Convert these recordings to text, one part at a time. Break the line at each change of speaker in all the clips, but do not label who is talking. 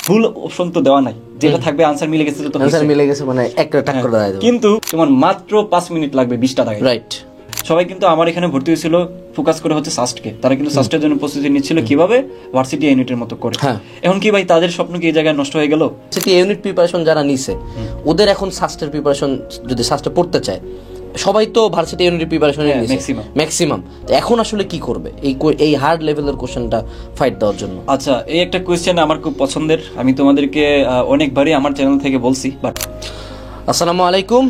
Full option তো দেওয়া নাই, যেটা থাকবে আনসার মিলে গেছে, তো
আনসার মিলে গেছে মানে একটা টাক করে দাঁড়ায়,
কিন্তু তোমার মাত্র 5 মিনিট লাগবে 20টা দাগে।
রাইট।
সবাই কিন্তু আমার এখানে ভর্তি হয়েছিল ফোকাস করে হচ্ছে সাস্টকে, তারা কিন্তু সাস্টের জন্য প্রস্তুতি নিচ্ছিল কিভাবে ভার্সিটি ইউনিটের মতো করে। এখন কি ভাই তাদের স্বপ্ন কি এই জায়গায় নষ্ট হয়ে গেল?
ভার্সিটি ইউনিট প্রিপারেশন যারা নিছে ওদের এখন সাস্টের প্রিপারেশন যদি সাস্টে পড়তে চায়, সবাই তো ভার্সিটি ইউনিট প্রিপারেশন নিছে ম্যাক্সিমাম, এখন আসলে কি করবে এই হার্ড লেভেলের কোশ্চেনটা ফাইট দেওয়ার জন্য?
আচ্ছা, এই একটা কোয়েশ্চেন আমার খুব পছন্দের, আমি তোমাদেরকে অনেকবারই আমার চ্যানেল থেকে বলছি। বাট
আসসালামু আলাইকুম,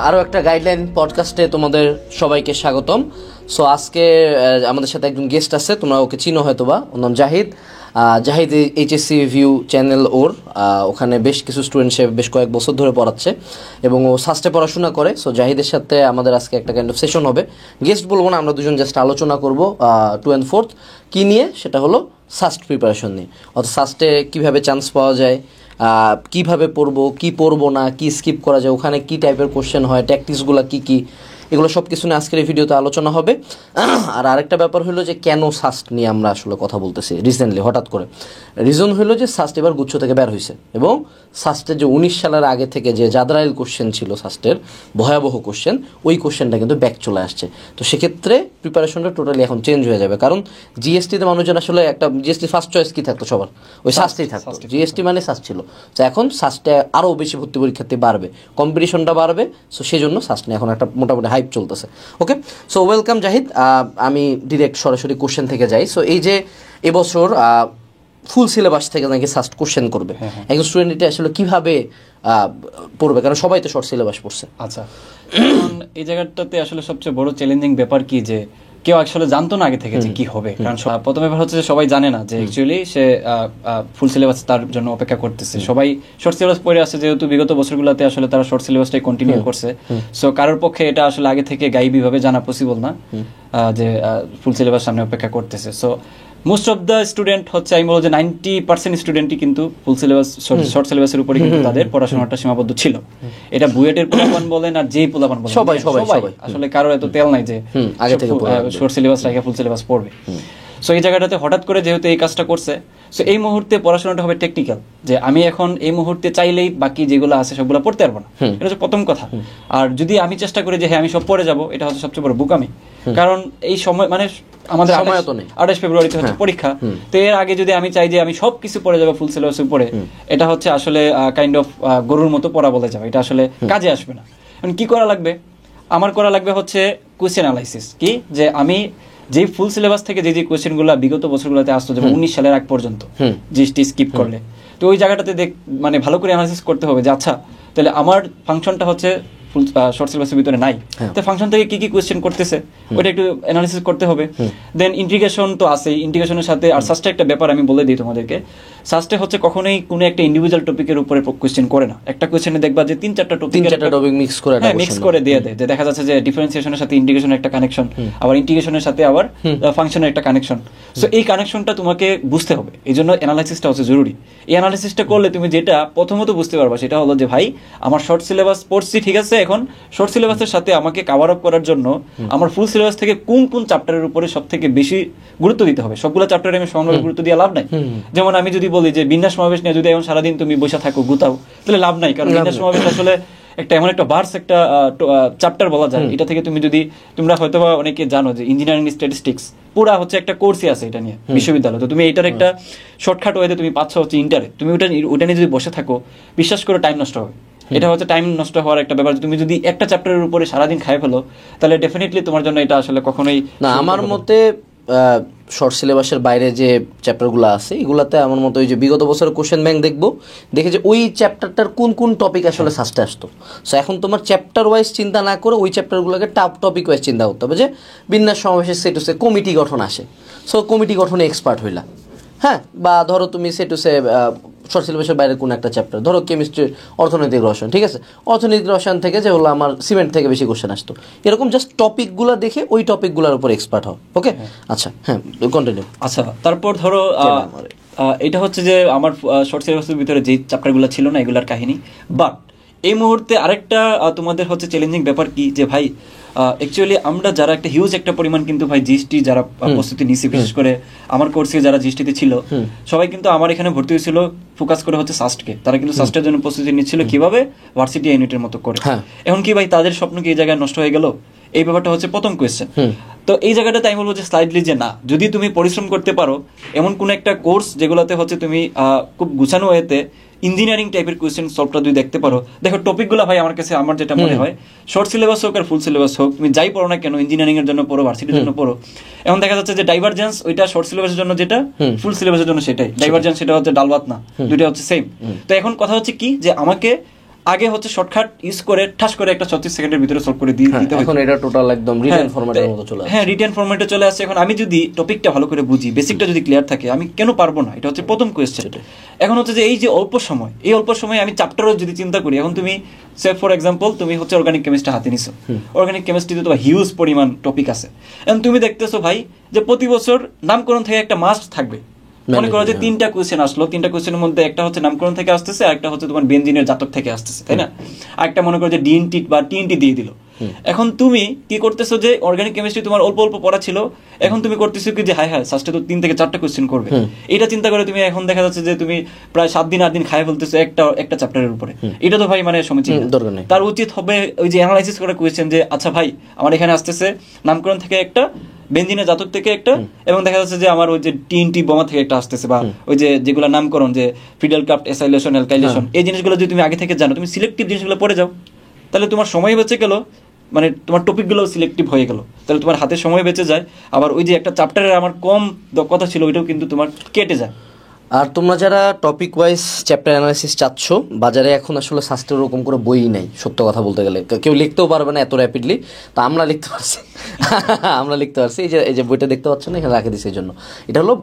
আরও একটা গাইডলাইন পডকাস্টে তোমাদের সবাইকে স্বাগতম। সো আজকে আমাদের সাথে একজন গেস্ট আছে, তোমরা ওকে চিনো হয়তোবা, ওর নাম Zahid. Zahid HSC view channel ওখানে বেশ কিছু স্টুডেন্ট সে বেশ কয়েক বছর ধরে পড়াচ্ছে এবং ও সাস্টে পড়াশোনা করে। সো জাহিদের সাথে আমাদের আজকে একটা কাইন্ড অফ সেশন হবে, গেস্ট বলবো না, আমরা দুজন জাস্ট আলোচনা করবো 2 and 4 কী নিয়ে, সেটা হলো সাস্ট প্রিপারেশন নিয়ে। অর্থাৎ সাস্টে কীভাবে চান্স পাওয়া যায়, কিভাবে পড়বো, কি পড়বো না, কি স্কিপ করা যায়, ওখানে কি টাইপের কোশ্চেন হয়, ট্যাকটিক্সগুলো কী কী, এগুলো সব কিছু নিয়ে আজকের এই ভিডিওতে আলোচনা হবে। আর আরেকটা ব্যাপার হলো যে কেন সাস্ট নিয়ে আমরা আসলে কথা বলতেছি রিসেন্টলি হঠাৎ করে। রিজন হলো যে সাস্ট এবার গুচ্ছ থেকে বের হয়েছে এবং সাস্টের যে 19 সালের আগে থেকে যে জাদরাইল কোশ্চেন ছিল সাস্টের, ভয়াবহ কোশ্চেন, ওই কোশ্চেনটা কিন্তু ব্যাক চলে আসছে। তো সেক্ষেত্রে প্রিপারেশনটা টোটালি এখন চেঞ্জ হয়ে যাবে, কারণ জিএসটিতে মানুষজন আসলে একটা জিএসটি ফার্স্ট চয়েস কী থাকতো সবার, ওই সাস্টেই থাকতো, জিএসটি মানে সাস্ট ছিল। তো এখন সাস্টে আরও বেশি ভর্তি পরীক্ষার্থী বাড়বে, কম্পিটিশনটা বাড়বে, সো সেই জন্য সাস্ট নিয়ে এখন একটা মোটামুটি হাইপ চলতেছে। ওকে, সো ওয়েলকাম জাহিদ। আমি ডিরেক্ট সরাসরি কোশ্চেন থেকে যাই। সো এই যে এবছর ফুল সিলেবাস থেকে নাকি সাস্ট কোশ্চেন করবে, একজন স্টুডেন্ট এটা আসলে কিভাবে পড়বে, কারণ সবাই তো শর্ট সিলেবাস পড়ছে।
আচ্ছা, এই জায়গাটাতে আসলে সবচেয়ে বড় চ্যালেঞ্জিং ব্যাপার কি, যে কেউ আসলে জানতো না আগে থেকে যে কি হবে। কারণ প্রথম ব্যাপার হচ্ছে যে সবাই জানে না যে অ্যাকচুয়ালি সে ফুল সিলেবাস তার জন্য অপেক্ষা করতেছে। সবাই শর্ট সিলেবাস পড়ে আসছে, যেহেতু বিগত বছরগুলোতে আসলে তারা শর্ট সিলেবাসটাই কন্টিনিউ করছে। সো কারোর পক্ষে এটা আসলে আগে থেকে গাইবীভাবে জানা পসিবল না যে ফুল সিলেবাস সামনে অপেক্ষা করতেছে। So most of the student হচ্ছে, আমি বলবো যে 90% স্টুডেন্টই কিন্তু ফুল সিলেবাস শর্ট সিলেবাসের উপরে কিন্তু তাদের পড়াশোনাটা সীমাবদ্ধ ছিল। এটা বুয়েটের পোলাপান বলেন আর যেই পোলাপান বলেন, সবাই আসলে কারোর এত তেল নাই যে শর্ট সিলেবাস রেখে ফুল সিলেবাস পড়বে। সো এই জায়গাটাতে হঠাৎ করে যেহেতু এই কাজটা করছে, সো এই মুহূর্তে পড়াশোনাটা হবে টেকনিক্যাল, যে আমি এখন এই মুহূর্তে চাইলেই বাকি যেগুলো আছে সবগুলো পড়তে পারবো না, এটা হচ্ছে প্রথম কথা। আর যদি আমি চেষ্টা করি যে হ্যাঁ আমি সব পড়ে যাবো, এটা হচ্ছে সবচেয়ে বড় বোকামি। কারণ এই সময় মানে আমাদের 28 ফেব্রুয়ারিতে হচ্ছে পরীক্ষা, তো এর আগে যদি আমি চাই যে আমি সবকিছু পড়ে যাবো ফুল সিলেবাসের উপরে, এটা হচ্ছে আসলে কাইন্ড অফ গরুর মতো পড়া বলে যাবে, এটা আসলে কাজে আসবে না। কি করা লাগবে? আমার করা লাগবে হচ্ছে কোয়েশ্চেন অ্যানালাইসিস। কি, যে আমি যে ফুল সিলেবাস থেকে যে কোয়েশ্চেনগুলো বিগত বছরগুলোতে আসতো, যেমন 19 সালের আগ পর্যন্ত জিএসটি স্কিপ করলে, তো ওই জায়গাটাতে মানে ভালো করে অ্যানালাইসিস করতে হবে যে আচ্ছা তাহলে আমার ফাংশনটা হচ্ছে ফুল শর্ট সিলেবাসের ভিতরে নাই, তো ফাংশন থেকে কি কি কোয়েশ্চেন করতেছে ওটা একটু অ্যানালিসিস করতে হবে। দেন ইন্টিগ্রেশন তো আছেই, ইন্টিগ্রেশনের সাথে আর সাস্টে একটা ব্যাপার আমি বলে দিই তোমাদেরকে, সাস্টে হচ্ছে কখনোই কোনো একটা ইন্ডিভিজুয়াল টপিকের উপরে কোয়েশ্চেন করে না। একটা কোয়েশ্চেনে দেখবা যে 3-4টা টপিক মিক্স করে দিয়ে দেয়, যে দেখা যাচ্ছে যে ডিফারেন্সিয়েশনের সাথে ইন্টিগ্রেশনের একটা কানেকশন, আবার ইন্টিগ্রেশনের সাথে আবার ফাংশনের একটা কানেকশন। সো এই কানেকশনটা তোমাকে বুঝতে হবে, এই জন্য অ্যানালাইসিসটা হচ্ছে জরুরি। এই অ্যানালাইসিসটা করলে তুমি যেটা প্রথমত বুঝতে পারবা সেটা হলো যে ভাই আমার শর্ট সিলেবাস পড়ছি ঠিক আছে, এখন শর্ট সিলেবাসের সাথে আমাকে কভার আপ করার জন্য আমার ফুল সিলেবাস থেকে কোন কোন চ্যাপ্টারের উপরে সব থেকে বেশি গুরুত্ব দিতে হবে। সবগুলো চ্যাপ্টারে আমি সমানভাবে গুরুত্ব দিয়ে লাভ নাই। যেমন আমি যদি বলি যে বিন্যাস সমাবেশ নিয়ে যদি এখন সারাদিন তুমি বসে থাকো গুতাও, তাহলে লাভ নাই, কারণ বিন্যাস সমাবেশ আসলে একটা এমন একটা ভার্স একটা চ্যাপ্টার বলা যায়। এটা থেকে তুমি যদি, তোমরা হয়তো বা অনেকে জানো যে ইঞ্জিনিয়ারিং স্ট্যাটিস্টিক্স পুরা হচ্ছে একটা কোর্সই আছে এটা নিয়ে বিশ্ববিদ্যালয়, তো তুমি এটার একটা শর্টকাট ওয়েতে তুমি পাচ্ছ হচ্ছে ইন্টারে, তুমি ওটা নিয়ে যদি বসে থাকো বিশ্বাস করে টাইম নষ্ট হবে। এটা হচ্ছে টাইম নষ্ট হওয়ার একটা ব্যাপার। তুমি যদি একটা চ্যাপ্টারের উপরে সারাদিন খাই ফেলো, তাহলে ডেফিনেটলি তোমার জন্য এটা আসলে কখনোই
না। আমার মতে শর্ট সিলেবাসের বাইরে যে চ্যাপ্টারগুলো আছে এগুলাতে আমার মতো ওই যে বিগত বছরের কোশ্চেন ব্যাংক দেখে যে ওই চ্যাপ্টারটার কোন কোন টপিক আসলে সাস্টে আসতো। সো এখন তোমার চ্যাপ্টার ওয়াইজ চিন্তা না করে ওই চ্যাপ্টারগুলোকে টপিক ওয়াইজ চিন্তা করতে হবে, যে বিন্যাস সমাবেশের সেটুসে কমিটি গঠন আসে, সো কমিটি গঠনে এক্সপার্ট হইলা, হ্যাঁ, বা ধরো তুমি সেটুসে শর্ট সিলেবাসের বাইরে কোন একটা চ্যাপ্টার, ধরো কেমিস্ট্রির অর্থনৈতিক রসায়ন, ঠিক আছে, অর্থনৈতিক রসায়ন থেকে যে হলো আমার সিমেন্ট থেকে বেশি কোশ্চেন আসতো, এরকম জাস্ট টপিকগুলো দেখে ওই টপিকগুলোর উপর এক্সপার্ট হও। ওকে, আচ্ছা, হ্যাঁ, কন্টিনিউ।
আচ্ছা, তারপর ধরো এটা হচ্ছে যে আমার শর্ট সিলেবাসের ভিতরে যে চ্যাপ্টারগুলো ছিল না এগুলার কাহিনী। বাট এই মুহূর্তে আরেকটা তোমাদের হচ্ছে চ্যালেঞ্জিং ব্যাপার কি, যে ভাই অ্যাকচুয়ালি আমরা যারা একটা হিউজ একটা পরিমাণ কিন্তু ভাই জিএসটি যারা প্রস্তুতি নিছি, বিশেষ করে আমার কোর্সে যারা জিএসটিতে ছিল সবাই কিন্তু আমার এখানে ভর্তি হয়েছিল ফোকাস করে হচ্ছে সাস্টকে। তারা কিন্তু সাস্টের জন্য প্রস্তুতি নিচ্ছিল কিভাবে ভার্সিটি ইউনিটের মতো করে। এখন কি ভাই তাদের স্বপ্ন কি এই জায়গায় নষ্ট হয়ে গেল? এই ব্যাপারটা হচ্ছে প্রথম কোয়েশ্চেন। তো এই জায়গাটাতে আমি বলবো যে স্লাইডলি যে না, যদি তুমি পরিশ্রম করতে পারো এমন কোন একটা কোর্স যেগুলোতে হচ্ছে তুমি খুব গুছানো ওয়েতে ইঞ্জিনিয়ারিং টাইপের কোয়েশ্চেন সলভটা যদি দেখতে পারো, দেখো টপিকগুলো ভাই আমার কাছে আমার যেটা মনে হয় শর্ট সিলেবাস হোক আর ফুল সিলেবাস হোক, তুমি যাই পড়ো না কেন, ইঞ্জিনিয়ারিং এর জন্য পড়ো, ভার্সিটির জন্য পড়ো, এখন দেখা যাচ্ছে যে ডাইভারজেন্স ওইটা শর্ট সিলেবাসের জন্য যেটা, ফুল সিলেবাসের জন্য সেটাই ডাইভারজেন্স, সেটা হচ্ছে ডাল ভাত না, দুইটা হচ্ছে সেম। তো এখন কথা হচ্ছে কি যে আমাকে আগে হচ্ছে শর্টকাট ইউজ করে ঠাস করে একটা 36 সেকেন্ডের ভিতরে সলভ করে দিতে হবে।
এখন এটা টোটাল একদম রিটেন ফরম্যাটের মতো চলে আসে।
হ্যাঁ, রিটেন ফরম্যাটে চলে আসছে। এখন আমি যদি টপিকটা ভালো করে বুঝি, বেসিকটা যদি ক্লিয়ার থাকে, আমি কেন পারবো না? এটা হচ্ছে প্রথম কোয়েশ্চেন। এখন হচ্ছে যে এই যে অল্প সময়, এই অল্প সময়ে আমি চ্যাপ্টারও যদি চিন্তা করি, এখন তুমি সে ফর এক্সাম্পল তুমি হচ্ছে অর্গানিক কেমিস্ট্রি হাতে নিছো, অর্গানিক কেমিস্ট্রিতে তো হিউজ পরিমাণ টপিক আছে। এখন তুমি দেখতেছো ভাই যে প্রতি বছর নামকরণ থেকে একটা মাস্ট থাকবে। মনে করো যে 3টা কোয়েশ্চেন আসলো, 3টা কোয়েশ্চেনের মধ্যে একটা হচ্ছে নামকরণ থেকে আসতেছে, আর একটা হচ্ছে তোমার বেনজিনের জাতক থেকে আসতেছে, তাই না? আর একটা মনে করো যে ডিএনটি বা টিএনটি দিয়ে দিল। এখন তুমি কি করতেছো যে অর্গানিক কেমিস্ট্রি তোমার অল্প অল্প পড়া ছিল, এখন তুমি করতেছো কি যে হাই সাস্টে তো 3 থেকে 4টা কোয়েশ্চেন করবে। এটা চিন্তা করে তুমি এখন দেখা যাচ্ছে যে তুমি প্রায় 7 দিন 8 দিন খায় ফেলতেছো একটা চ্যাপ্টারের উপরে। এটা তো ভাই মানে সমীচীন। তার উচিত হবে ওই যে অ্যানালাইসিস করা কোয়েশ্চেন যে আচ্ছা ভাই আমার এখানে আসতেছে নামকরণ থেকে একটা, বেনজিনের জাতক থেকে একটা, এবং দেখা যাচ্ছে যে আমার ওই যে টিএনটি বোমা থেকে একটা আসতেছে, বা ওই যে যেগুলো নামকরণ যে ফিডেল ক্রাফট, এসাইলেশন, অ্যালকাইলেশন, এই জিনিসগুলো যদি তুমি আগে থেকে জানো, তুমি সিলেক্টিভ জিনিসগুলো পড়ে যাও, তাহলে তোমার সময় বেঁচে গেল, মানে তোমার টপিকগুলো সিলেক্টিভ হয়ে গেল, তাহলে তোমার হাতে সময় বেঁচে যায়। আবার ওই যে একটা চ্যাপ্টারের আমার কম দক্ষতা ছিল ওইটাও কিন্তু তোমার কেটে যায়।
আর তোমরা যারা টপিক ওয়াইজ চ্যাপ্টার অ্যানালাইসিস চাচ্ছ, বাজারে এখন আসলে সাস্টের ওরকম করে বই নাই, সত্য কথা বলতে গেলে কেউ লিখতেও পারবে না এত র্যাপিডলি। তো আমরা লিখতে পারছি এই যে বইটা দেখতে পাচ্ছ না, এখানে রাখে দিচ্ছি। এই জন্য এটা হলো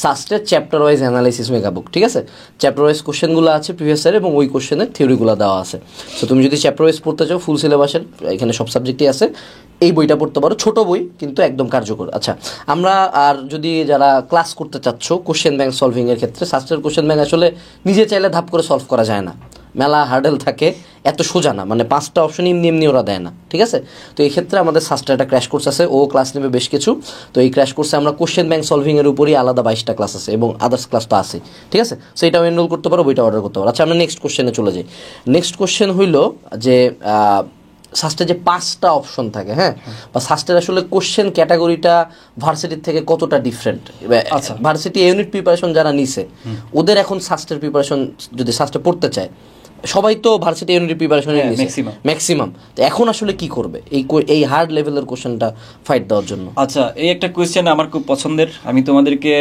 সাস্টের chapter wise analysis mega book, ঠিক আছে? চ্যাপ্টার ওয়াইজ কোশ্চেনগুলো আছে প্রিভিয়াস ইয়ার, এবং ওই কোশ্চেনের থিওরিগুলো দেওয়া আছে। তো তুমি যদি চ্যাপ্টার ওয়াইজ পড়তে চাও, ফুল সিলেবাসের এখানে সব সাবজেক্টই আছে, এই বইটা পড়তে পারো। ছোট বই কিন্তু একদম কার্যকর। আচ্ছা, আমরা আর যদি যারা ক্লাস করতে চাচ্ছ কোশ্চেন ব্যাংক সলভিং এর ক্ষেত্রে, সাস্টের কোশ্চেন ব্যাংক আসলে নিজে চাইলে ধাপ করে সলভ করা যায় না, মেলা হার্ডেল থাকে, এত সোজা না, মানে 5টা অপশন এমনি এমনি ওরা দেয় না, ঠিক আছে? তো এই ক্ষেত্রে আমাদের সাস্টের একটা ক্র্যাশ কোর্স আছে, ও ক্লাস নেবে বেশ কিছু। তো এই ক্র্যাশ কোর্সে আমরা কোশ্চেন ব্যাংক সলভিং এর উপরই আলাদা 22টা ক্লাস আছে, এবং আদার্স ক্লাস তো আছে, ঠিক আছে? সো এটাও এনরোল করতে পারো, বইটা অর্ডার করতে পারো। আচ্ছা, আমরা নেক্সট কোশ্চেনে চলে যাই। নেক্সট কোশ্চেন হইল যে সাস্টে যে 5টা অপশন থাকে, হ্যাঁ, বা সাস্টের আসলে কোশ্চেন ক্যাটাগরিটা ভার্সিটির থেকে কতটা ডিফারেন্ট? আচ্ছা, ভার্সিটি ইউনিট প্রিপারেশন যারা নিছে ওদের এখন সাস্টের প্রিপারেশন যদি সাস্টে পড়তে চায়, সবাই তো ভার্সিটি ইউনিট প্রিপারেশন নিছে ম্যাক্সিমাম, তো এখন আসলে কি করবে এই হার্ড লেভেলের কোশ্চেনটা ফাইট দেওয়ার জন্য?
আচ্ছা, এই একটা কোয়েশ্চেন আমার খুব পছন্দের, আমি তোমাদেরকে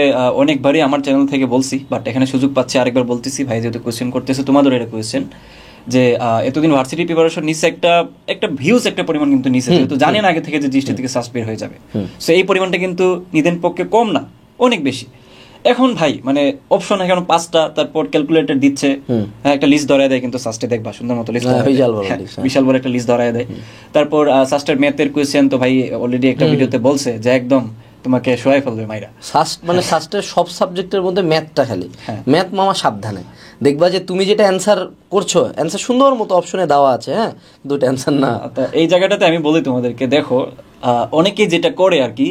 অনেকবারই আমার চ্যানেল থেকে বলছি, বাট এখানে সুযোগ পাচ্ছি আরেকবার বলতেছি। ভাই যেহেতু কোয়েশ্চেন করতেছে, তোমাদের এটা কোয়েশ্চেন যে এতদিন ভার্সিটি প্রিপারেশন নিচ্ছে, একটা ভিউজ একটা পরিমাণ কিন্তু নিচ্ছে, যেহেতু জানেন আগে থেকে যে জিএসটি থেকে সাস বের হয়ে যাবে। সো এই পরিমাণটা কিন্তু নিদেন পক্ষে কম না, অনেক বেশি। এখন ভাই মানে অপশন এখন 5টা, তারপর ক্যালকুলেটর দিচ্ছে, একটা লিস্ট ধরায় দেয়, কিন্তু সাস্টে দেখবা সুন্দর মতো লিস্ট, বিশাল বড় একটা লিস্ট ধরায় দেয়। তারপর সাস্টের ম্যাথের কোয়েশ্চেন তো ভাই অলরেডি একটা ভিডিওতে বলছে যে একদম তোমাকে শোয়াই ফেলবে মাইরা।
মানে সাস্টের সব সাবজেক্টের মধ্যে ম্যাথটা খালি ম্যাথ, মামা সাবধানে দেখবা যে তুমি যেটা অ্যান্সার করছো, অ্যান্সার সুন্দর মতো অপশনে দেওয়া আছে, হ্যাঁ, দুটো অ্যান্সার না।
এই জায়গাটাতে আমি বলি তোমাদেরকে, দেখো অনেকেই যেটা করে আর কি,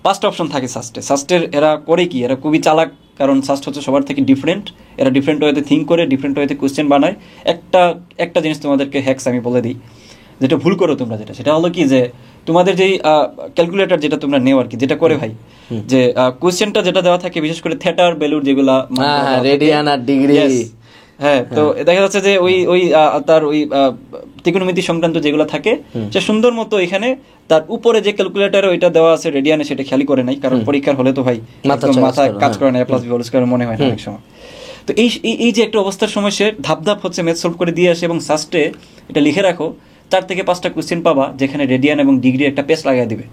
5টা অপশন থাকে সাস্টের। এরা করে কি, এরা খুবই চালাক, কারণ সাস্ট হচ্ছে সবার থেকে ডিফারেন্ট। এরা ডিফারেন্ট ওয়েতে থিঙ্ক করে, ডিফারেন্ট ওয়েতে কোয়েশ্চেন বানায়। একটা জিনিস তোমাদেরকে হ্যাক্স আমি বলে দিই, যেটা ভুল করো তোমরা, সেটা হলো কি যে তোমাদের যেই ক্যালকুলেটর যেটা তোমরা নেও আর কি, যেটা করে ভাই যে কোয়েশ্চেনটা যেটা দেওয়া থাকে, বিশেষ করে থিয়েটার ভ্যালুর যেগুলা
রেডিয়ান আর ডিগ্রি,
হ্যাঁ, তো দেখা যাচ্ছে যে ওই তার ওই ত্রিকোণমিতি সংক্রান্ত যেগুলো থাকে, সে সুন্দর মতো এখানে তার উপরে যে ক্যালকুলেটরে ওইটা দেওয়া আছে রেডিয়ানে, সেটা খেয়াল করে নাই, কারণ পরীক্ষার হলে তো ভাই মাথায় কাজ করে না, a+b² মনে হয় না অনেক সময়। তো এই যে একটা অবস্থার সময় সে ধাপ হচ্ছে ম্যাথ সলভ করে দিয়ে আসে, এবং সাস্টে এটা লিখে রাখো 4 থেকে 5টা কোয়েশ্চেন পাবা যেখানে রেডিয়ান এবং ডিগ্রি একটা পেজ লাগিয়ে দিবে।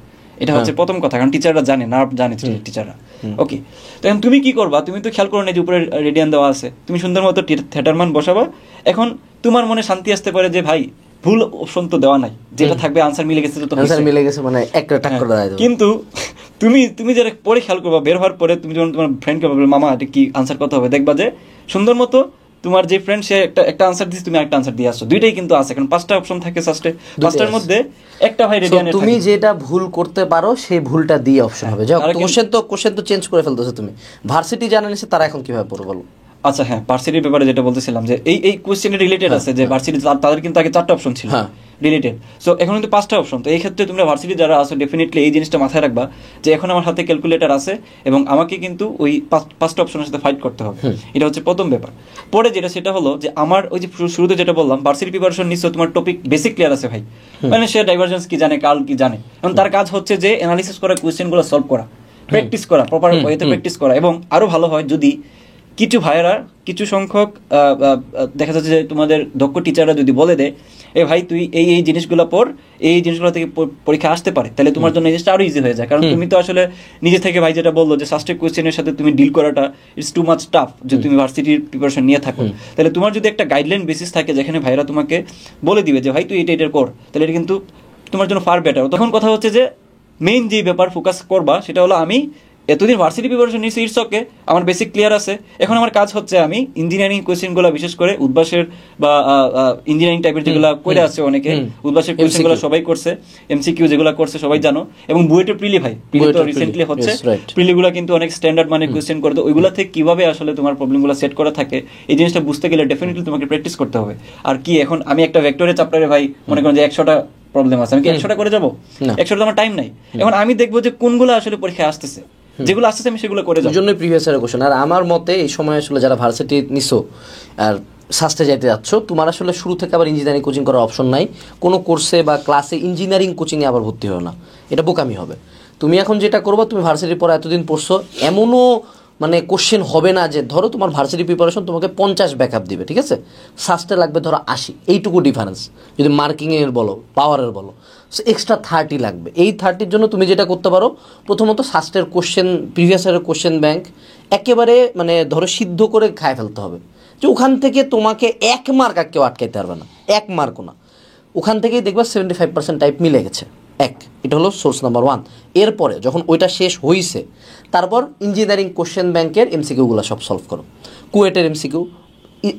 এটা হচ্ছে প্রথম কথা, কারণ টিচাররা জানে না, জানে টিচাররা। ওকে, তো এখন তুমি কি করবা? তুমি তো খেয়াল করো না যে উপরে রেডিয়ান দেওয়া আছে, তুমি সুন্দর মতো থিয়েটার মান বসাবা। এখন তোমার মনে শান্তি আসতে পারে যে ভাই ভুল অপশন তো দেওয়া নাই, যেটা থাকবে আনসার মিলে গেছে, তো
আনসার মিলে গেছে, মানে একটা টাক করে দাও।
কিন্তু তুমি যারা পরে খেয়াল করবা, বের হওয়ার পরে তুমি যখন তোমার ফ্রেন্ডকে বলবে মামা এটা কি আনসার কত হবে, দেখবা যে সুন্দর মতো তোমার যে ফ্রেন্ড সে একটা আনসার দিচ্ছে, তুমি একটা আনসার দিয়ে আসছো, দুইটাই কিন্তু আছে, কারণ 5টা অপশন থাকে ফার্স্টে, 5টার মধ্যে একটা ভাই রেডিয়ানের থাকে।
তুমি যেটা ভুল করতে পারো সেই ভুলটা দিয়ে অপশন হবে। যাও, কোশ্চেন তো চেঞ্জ করে ফেলতেছো তুমি। ভার্সিটি জানা নিছে, তারা এখন কিভাবে পড়বে বলো?
আচ্ছা হ্যাঁ, ভার্সিটির ব্যাপারে যেটা বলতেছিলাম যে এই কোশ্চেনে রিলেটেড আছে যে ভার্সিটি তাদের কিন্তু আগে 4টা অপশন ছিল রিলেটেড, সো এখন কিন্তু 5টা অপশন। তো এই ক্ষেত্রে তোমরা ভার্সিটি যারা আছো ডেফিনেটলি এই জিনিসটা মাথায় রাখবা যে এখন আমার হাতে ক্যালকুলেটর আছে এবং আমাকে কিন্তু ওই 5টা অপশনের সাথে ফাইট করতে হবে। এটা হচ্ছে প্রথম ব্যাপার। পরে যেটা সেটা হলো যে আমার ওই যে শুরুতে যেটা বললাম, ভার্সিটি প্রিপারেশন নিশ্চয় তোমার টপিক বেসিক ক্লিয়ার আছে ভাই, মানে সে ডাইভারজেন্স কি জানে, কার্ল কি জানে, এবং তার কাজ হচ্ছে যে অ্যানালিসিস করা, কোয়েশ্চেনগুলো সলভ করা, প্র্যাকটিস করা, প্রপার ওয়েতে প্র্যাকটিস করা। এবং আরো ভালো হয় যদি কিছু ভাইয়েরা, কিছু সংখ্যক দেখা যাচ্ছে যে তোমাদের দক্ষ টিচাররা যদি বলে দেয় এ ভাই তুই এই জিনিসগুলো পড়, এই জিনিসগুলো থেকে পরীক্ষা আসতে পারে, তাহলে তোমার জন্য এই জিনিসটা আরো ইজি হয়ে যায়। কারণ তুমি তো আসলে নিজে থেকে ভাই যেটা বললো যে সাস্টেক কোয়েশ্চেনের সাথে তুমি ডিল করাটা ইটস টু মাচ টাফ, যে তুমি ভার্সিটির প্রিপারেশন নিয়ে থাকো। তাহলে তোমার যদি একটা গাইডলাইন বেসিস থাকে যেখানে ভাইরা তোমাকে বলে দিবে যে ভাই তুই এটা কর, তাহলে এটা কিন্তু তোমার জন্য ফার বেটার। তখন কথা হচ্ছে যে মেইন যে ব্যাপার ফোকাস করবা সেটা হলো আমি এতদিন ভার্সিটি প্রিপারেশন নিয়েছি, ইটস ওকে, আমার বেসিক ক্লিয়ার আছে। এখন আমার কাজ হচ্ছে আমি ইঞ্জিনিয়ারিং কোয়েশ্চেনগুলো, বিশেষ করে উদ্ভাসের বা ইঞ্জিনিয়ারিং টাইপের যেগুলো করে আছে অনেকে, উদ্ভাসের কোয়েশ্চেনগুলো সবাই করছে, এমসিকিউ যেগুলো করছে সবাই জানো। এবং বুয়েটের প্রিলি ভাই, প্রিলি তো রিসেন্টলি হচ্ছে, প্রিলিগুলো কিন্তু অনেক স্ট্যান্ডার্ড মানে কোয়েশ্চেন করে, তো ওইগুলা থেকে কিভাবে আসলে তোমার প্রবলেমগুলো সেট করা থাকে এই জিনিসটা বুঝতে গেলে ডেফিনেটলি তোমাকে প্র্যাকটিস করতে হবে। আর কি এখন আমি একটা ভেক্টরের চ্যাপ্টারে ভাই মনে করেন যে 100টা প্রবলেম আছে, আমি কি 100টা করে যাবো? 100টা আমার টাইম নাই। এখন আমি দেখবো যে কোনগুলো আসলে পরীক্ষায় আসতেছে, যেগুলো আসছে আমি সেগুলো করে যাবো, জন্যই
প্রিভিয়াস ইয়ারের কোশ্চেন। আর আমার মতে এই সময় আসলে যারা ভার্সিটি নিছো আর সাস্টে যাইতে যাচ্ছ, তোমার আসলে শুরু থেকে আবার ইঞ্জিনিয়ারিং কোচিং করার অপশন নাই। কোনো কোর্সে বা ক্লাসে ইঞ্জিনিয়ারিং কোচিংয়ে আবার ভর্তি হয় না, এটা বোকামি হবে। তুমি এখন যেটা করবা, তুমি ভার্সিটির পর এতদিন পড়ছো, এমনও মানে কোশ্চেন হবে না যে ধরো তোমার ভার্সিটি প্রিপারেশন তোমাকে 50 ব্যাকআপ দিবে, ঠিক আছে, সাস্টে লাগবে ধরো 80, এইটুকু ডিফারেন্স। যদি মার্কিংয়ের বলো, পাওয়ারের বলো, এক্সট্রা 30 লাগবে। এই 30-র জন্য তুমি যেটা করতে পারো, প্রথমত সাস্টের কোশ্চেন, প্রিভিয়াস ইয়ারের কোশ্চেন ব্যাংক একেবারে মানে ধরো সিদ্ধ করে খায় ফেলতে হবে, যে ওখান থেকে তোমাকে 1 মার্ক আর কেউ আটকাইতে পারবে না, 1 মার্কও না। ওখান থেকেই দেখবা 75% টাইপ মিলে গেছে। এটা হলো সোর্স নাম্বার 1। এরপরে যখন ওইটা শেষ হয়েছে, তারপর ইঞ্জিনিয়ারিং কোশ্চেন ব্যাংকের এমসিকিউগুলো সব সলভ করো। কুয়েটের এমসিকিউ,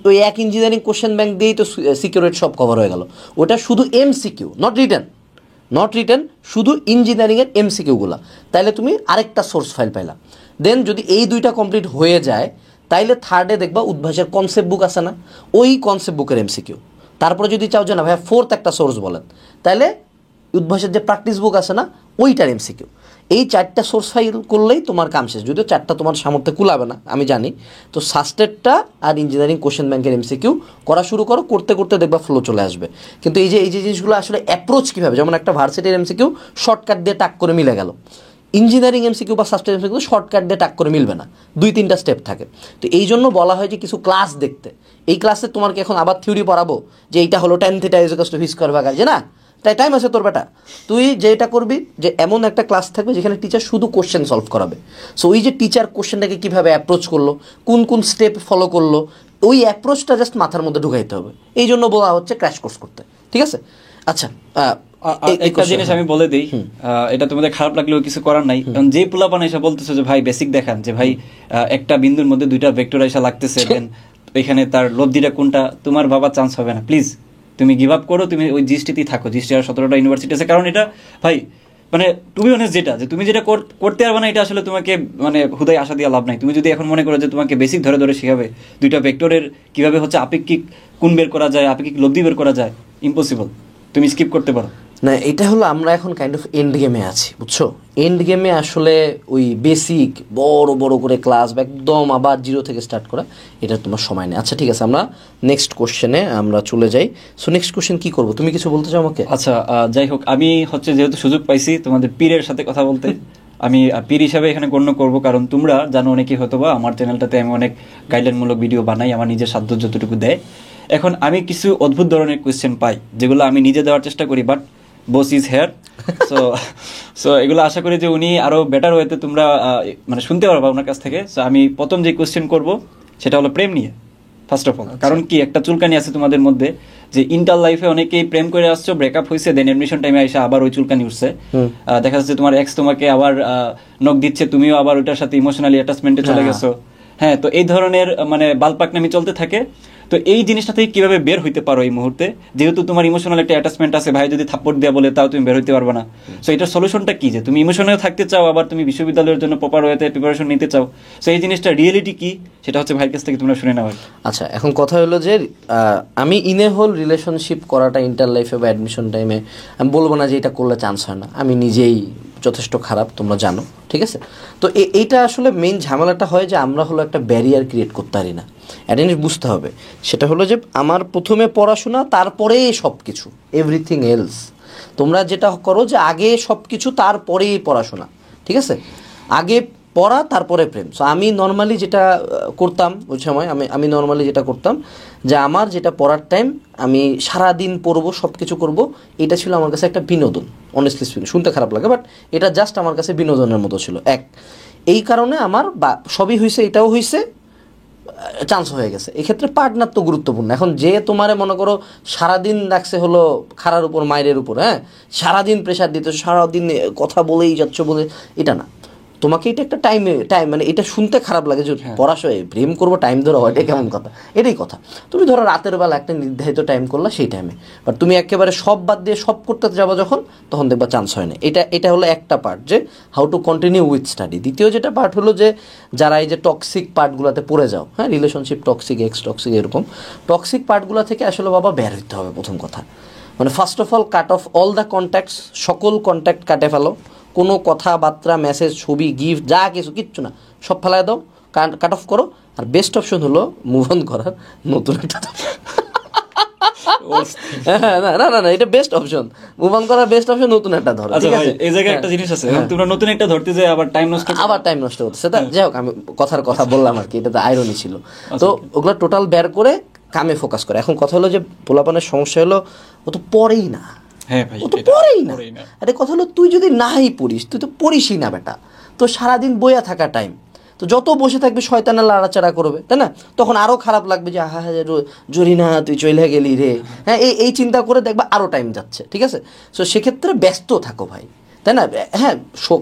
ওই এক ইঞ্জিনিয়ারিং কোশ্চেন ব্যাংক দিয়েই তো সিকিউরিট সব কভার হয়ে গেল। ওটা শুধু এমসিকিউ, নট রিটেন, শুধু ইঞ্জিনিয়ারিংয়ের এমসিকিউগুলো। তাইলে তুমি আরেকটা সোর্স ফাইল পাইলা। দেন যদি এই 2টা কমপ্লিট হয়ে যায়, তাইলে থার্ডে দেখবা উদ্ভাসের কনসেপ্ট বুক আছে না, ওই কনসেপ্ট বুকের এমসিকিউ। তারপরে যদি চাও যে না ভাইয়া ফোর্থ একটা সোর্স বলেন, তাইলে উদ্ভাসের যে প্র্যাকটিস বুক আছে না, ওইটার এমসিকিউ। এই 4টা সোর্স ফাইল করলেই তোমার কাম শেষ। যদিও 4টা তোমার সামর্থ্যে কুলাবে না, আমি জানি। তো সাস্টেডটা আর ইঞ্জিনিয়ারিং কোশ্চেন ব্যাংকের এমসিকিউ করা শুরু করো, করতে করতে দেখবা ফ্লো চলে আসবে। কিন্তু এই যে জিনিসগুলো আসলে অ্যাপ্রোচ কীভাবে, যেমন একটা ভার্সিটির এমসিকিউ শর্টকাট দিয়ে টাক করে মিলে গেল, ইঞ্জিনিয়ারিং এমসিকিউ বা সাস্টেড এমসিকিউ শর্টকাট দিয়ে টাক করে মিলবে না, 2-3টা স্টেপ থাকে। তো এই জন্য বলা হয় যে কিছু ক্লাস দেখতে। এই ক্লাসে তোমার কি এখন আবার থিওরি পড়াবো যে এইটা হলো tan θ = v² যে না, তাই টাইম আছে তোর বেটা, তুই যেটা করবি যে এমন একটা ক্লাস থাকবে যেখানে টিচার শুধু কোশ্চেন সলভ করাবে। সো ওই যে টিচার কোশ্চেনটাকে কীভাবে অ্যাপ্রোচ করলো, কোন স্টেপ ফলো করলো, ওই অ্যাপ্রোচটা জাস্ট মাথার মধ্যে ঢুকাইতে হবে। এই জন্য বলা হচ্ছে ক্র্যাশ কোর্স করতে, ঠিক আছে? আচ্ছা,
একটা জিনিস আমি বলে দিই, এটা তোমাদের খারাপ লাগলেও কিছু করার নাই। কারণ যে পোলাপান এসে বলতেছে যে ভাই বেসিক দেখান, যে ভাই একটা বিন্দুর মধ্যে 2টা ভেক্টর এসে লাগতেছে, দেন এখানে তার লব্ধিটা কোনটা, তোমার বাবা চান্স হবে না। প্লিজ তুমি গিভ আপ করো, তুমি ওই জিএসটিতেই থাকো। জিএসটি আর 17টা ইউনিভার্সিটি আছে। কারণ এটা ভাই মানে টু বি অনেস্ট, যেটা যে তুমি যেটা করতে পারবে না, এটা আসলে তোমাকে মানে হুদায় আশা দিয়ে লাভ নাই। তুমি যদি এখন মনে করো যে তোমাকে বেসিক ধরে ধরে শেখাবে 2টা ভেক্টরের কিভাবে হচ্ছে আপেক্ষিক কোণ বের করা যায়, আপেক্ষিক লব্ধি বের করা যায়, ইম্পসিবল। তুমি স্কিপ করতে পারো
না। এটা হলো আমরা এখন কাইন্ড অফ এন্ড গেমে আছি, বুঝছো? এন্ড গেমে আসলে ওই বেসিক বড় করে ক্লাস বা একদম আবার 0 থেকে স্টার্ট করা, এটা তোমার সময় নেই। আচ্ছা ঠিক আছে, আমরা নেক্সট কোশ্চেনে আমরা চলে যাই। সো নেক্সট কোশ্চেন কি করবো, তুমি কিছু বলতে চাও আমাকে?
আচ্ছা, যাই হোক, আমি হচ্ছে যেহেতু সুযোগ পাইছি তোমাদের পীরের সাথে কথা বলতে, আমি পীর হিসাবে এখানে গণ্য করব। কারণ তোমরা জানো অনেকেই হয়তো বা আমার চ্যানেলটাতে আমি অনেক গাইডলাইনমূলক ভিডিও বানাই, আমার নিজের সাধ্য যতটুকু দেয়। এখন আমি কিছু অদ্ভুত ধরনের কোয়েশ্চেন পাই যেগুলো আমি নিজে দেওয়ার চেষ্টা করি, but boss is here. So এগুলো আশা করি যে উনি আরো বেটার ওয়েতে তোমরা মানে শুনতে পারবা ওনার কাছ থেকে। সো আমি প্রথম যে কোয়েশ্চেন করব সেটা হলো প্রেম নিয়ে, ফার্স্ট অফ অল। কারণ কি একটা চুলকানি আছে তোমাদের মধ্যে, যে ইন্টার লাইফে অনেকেই প্রেম করে আসছো, ব্রেকআপ হয়েছে, দেন এডমিশন টাইমে এসে আবার ওই চুলকানি উঠছে। দেখা যাচ্ছে তোমার এক্স তোমাকে আবার নক দিচ্ছে, তুমিও আবার ওইটার সাথে ইমোশনালি অ্যাটাচমেন্টে চলে গেছো। হ্যাঁ, তো এই ধরনের মানে বালপাকনামি চলতে থাকে। তো এই জিনিসটা থেকে কিভাবে বের হইতে পারো এই মুহূর্তে, যেহেতু তোমার ইমোশনাল একটা অ্যাটাচমেন্ট আছে, ভাই যদি থাপ্পড় দেওয়া বলে তাও তুমি বের হইতে পারবে না। সো এটার সলিউশনটা কি, যে তুমি ইমোশনাল থাকতে চাও আবার তুমি বিশ্ববিদ্যালয়ের জন্য প্রপার ওয়েতে প্রিপারেশন নিতে চাও, সো এই জিনিসটা রিয়েলিটি কি সেটা হচ্ছে ভাইয়ের কাছ থেকে তোমরা শুনে নাও।
আচ্ছা, এখন কথা হলো যে আমি ইনে হোল রিলেশনশিপ করাটা ইন্টার লাইফে বা অ্যাডমিশন টাইমে আমি বলবো না যে এটা করলে চান্স হয় না, আমি নিজেই যথেষ্ট খারাপ, তোমরা জানো, ঠিক আছে। তো এইটা আসলে মেইন ঝামেলাটা হয় যে আমরা হলো একটা ব্যারিয়ার ক্রিয়েট করতে পারি না। একটা জিনিস বুঝতে হবে, সেটা হলো যে আমার প্রথমে পড়াশোনা, তারপরে সব কিছু, এভরিথিং এলস। তোমরা যেটা করো যে আগে সব কিছু তারপরেই পড়াশোনা, ঠিক আছে, আগে পড়া তারপরে প্রেম। সো আমি নর্মালি যেটা করতাম ওই সময়, আমি নর্মালি যেটা করতাম যে আমার যেটা পড়ার টাইম আমি সারাদিন পড়বো, সব কিছু করবো, এটা ছিল আমার কাছে একটা বিনোদন। অনেস্টলি স্পিকিং, শুনতে খারাপ লাগে বাট এটা জাস্ট আমার কাছে বিনোদনের মতো ছিল। এই কারণে আমার সবই হয়েছে, এটাও হয়েছে, চান্স হয়ে গেছে। এক্ষেত্রে পার্টনার তো গুরুত্বপূর্ণ। এখন যে তোমারে মনে করো সারাদিন রাখছে হলো খাড়ার উপর, মায়ের উপর, হ্যাঁ, সারাদিন প্রেশার দিতে, সারাদিন কথা বলেই যাচ্ছ বলে, এটা না। তোমাকে এটা একটা টাইম, মানে এটা শুনতে খারাপ লাগে যে পড়াশোনায় প্রেম করবো টাইম ধরো, এটা কেমন কথা, এটাই কথা। তুমি ধরো রাতের বেলা একটা নির্ধারিত টাইম করলা, সেই টাইমে, বাট তুমি একেবারে সব বাদ দিয়ে সব করতে যাবো যখন, তখন দেখবা চান্স হয় না। এটা হলো একটা পার্ট, যে how to continue with study. দ্বিতীয় যেটা পার্ট হলো যে যারা এই যে টক্সিক পার্টগুলোতে পড়ে যাও, হ্যাঁ, রিলেশনশিপ টক্সিক, এক্স টক্সিক, এরকম টক্সিক পার্টগুলো থেকে আসলে বাবা বের হইতে হবে। প্রথম কথা মানে first of all cut off all the contacts, সকল কন্ট্যাক্ট কাটে ফেলো। কোনো কথাবার্তা, মেসেজ, ছবি, গিফট, যা কিছু, কিচ্ছু না, সব ফেলাই দাও, কাট অফ করো। আর বেস্ট অপশন হলো মুভ অন করার, নতুন একটা না, এটা বেস্ট অপশন, মুভ অন করার বেস্ট অপশন, নতুন একটা ধরো।
ঠিক আছে, এই জায়গায় একটা জিনিস আছে, তোমরা নতুন একটা ধরতে যায় আবার টাইম নষ্ট করতেছে।
যাই হোক, আমি কথা বললাম আর কি, এটা তো আইরনি ছিল। তো ওগুলো টোটাল বের করে কামে ফোকাস করে। এখন কথা হলো যে পোলাপানের সমস্যা হলো ও তো পড়েই না, ও তো পড়েই না। আরে কথা হলো তুই যদি নাই পড়িস, তুই তো পড়িসই না বেটা, তো সারাদিন বইয়া থাকা টাইম, তো যত বসে থাকবি শয়তানা লাড়াচাড়া করবে, তাই না? তখন আরও খারাপ লাগবে যে হা জরিনা তুই চলে গেলি রে, হ্যাঁ, এই চিন্তা করে দেখবা আরও টাইম যাচ্ছে, ঠিক আছে। সো সেক্ষেত্রে ব্যস্ত থাকো ভাই, তাই না? হ্যাঁ,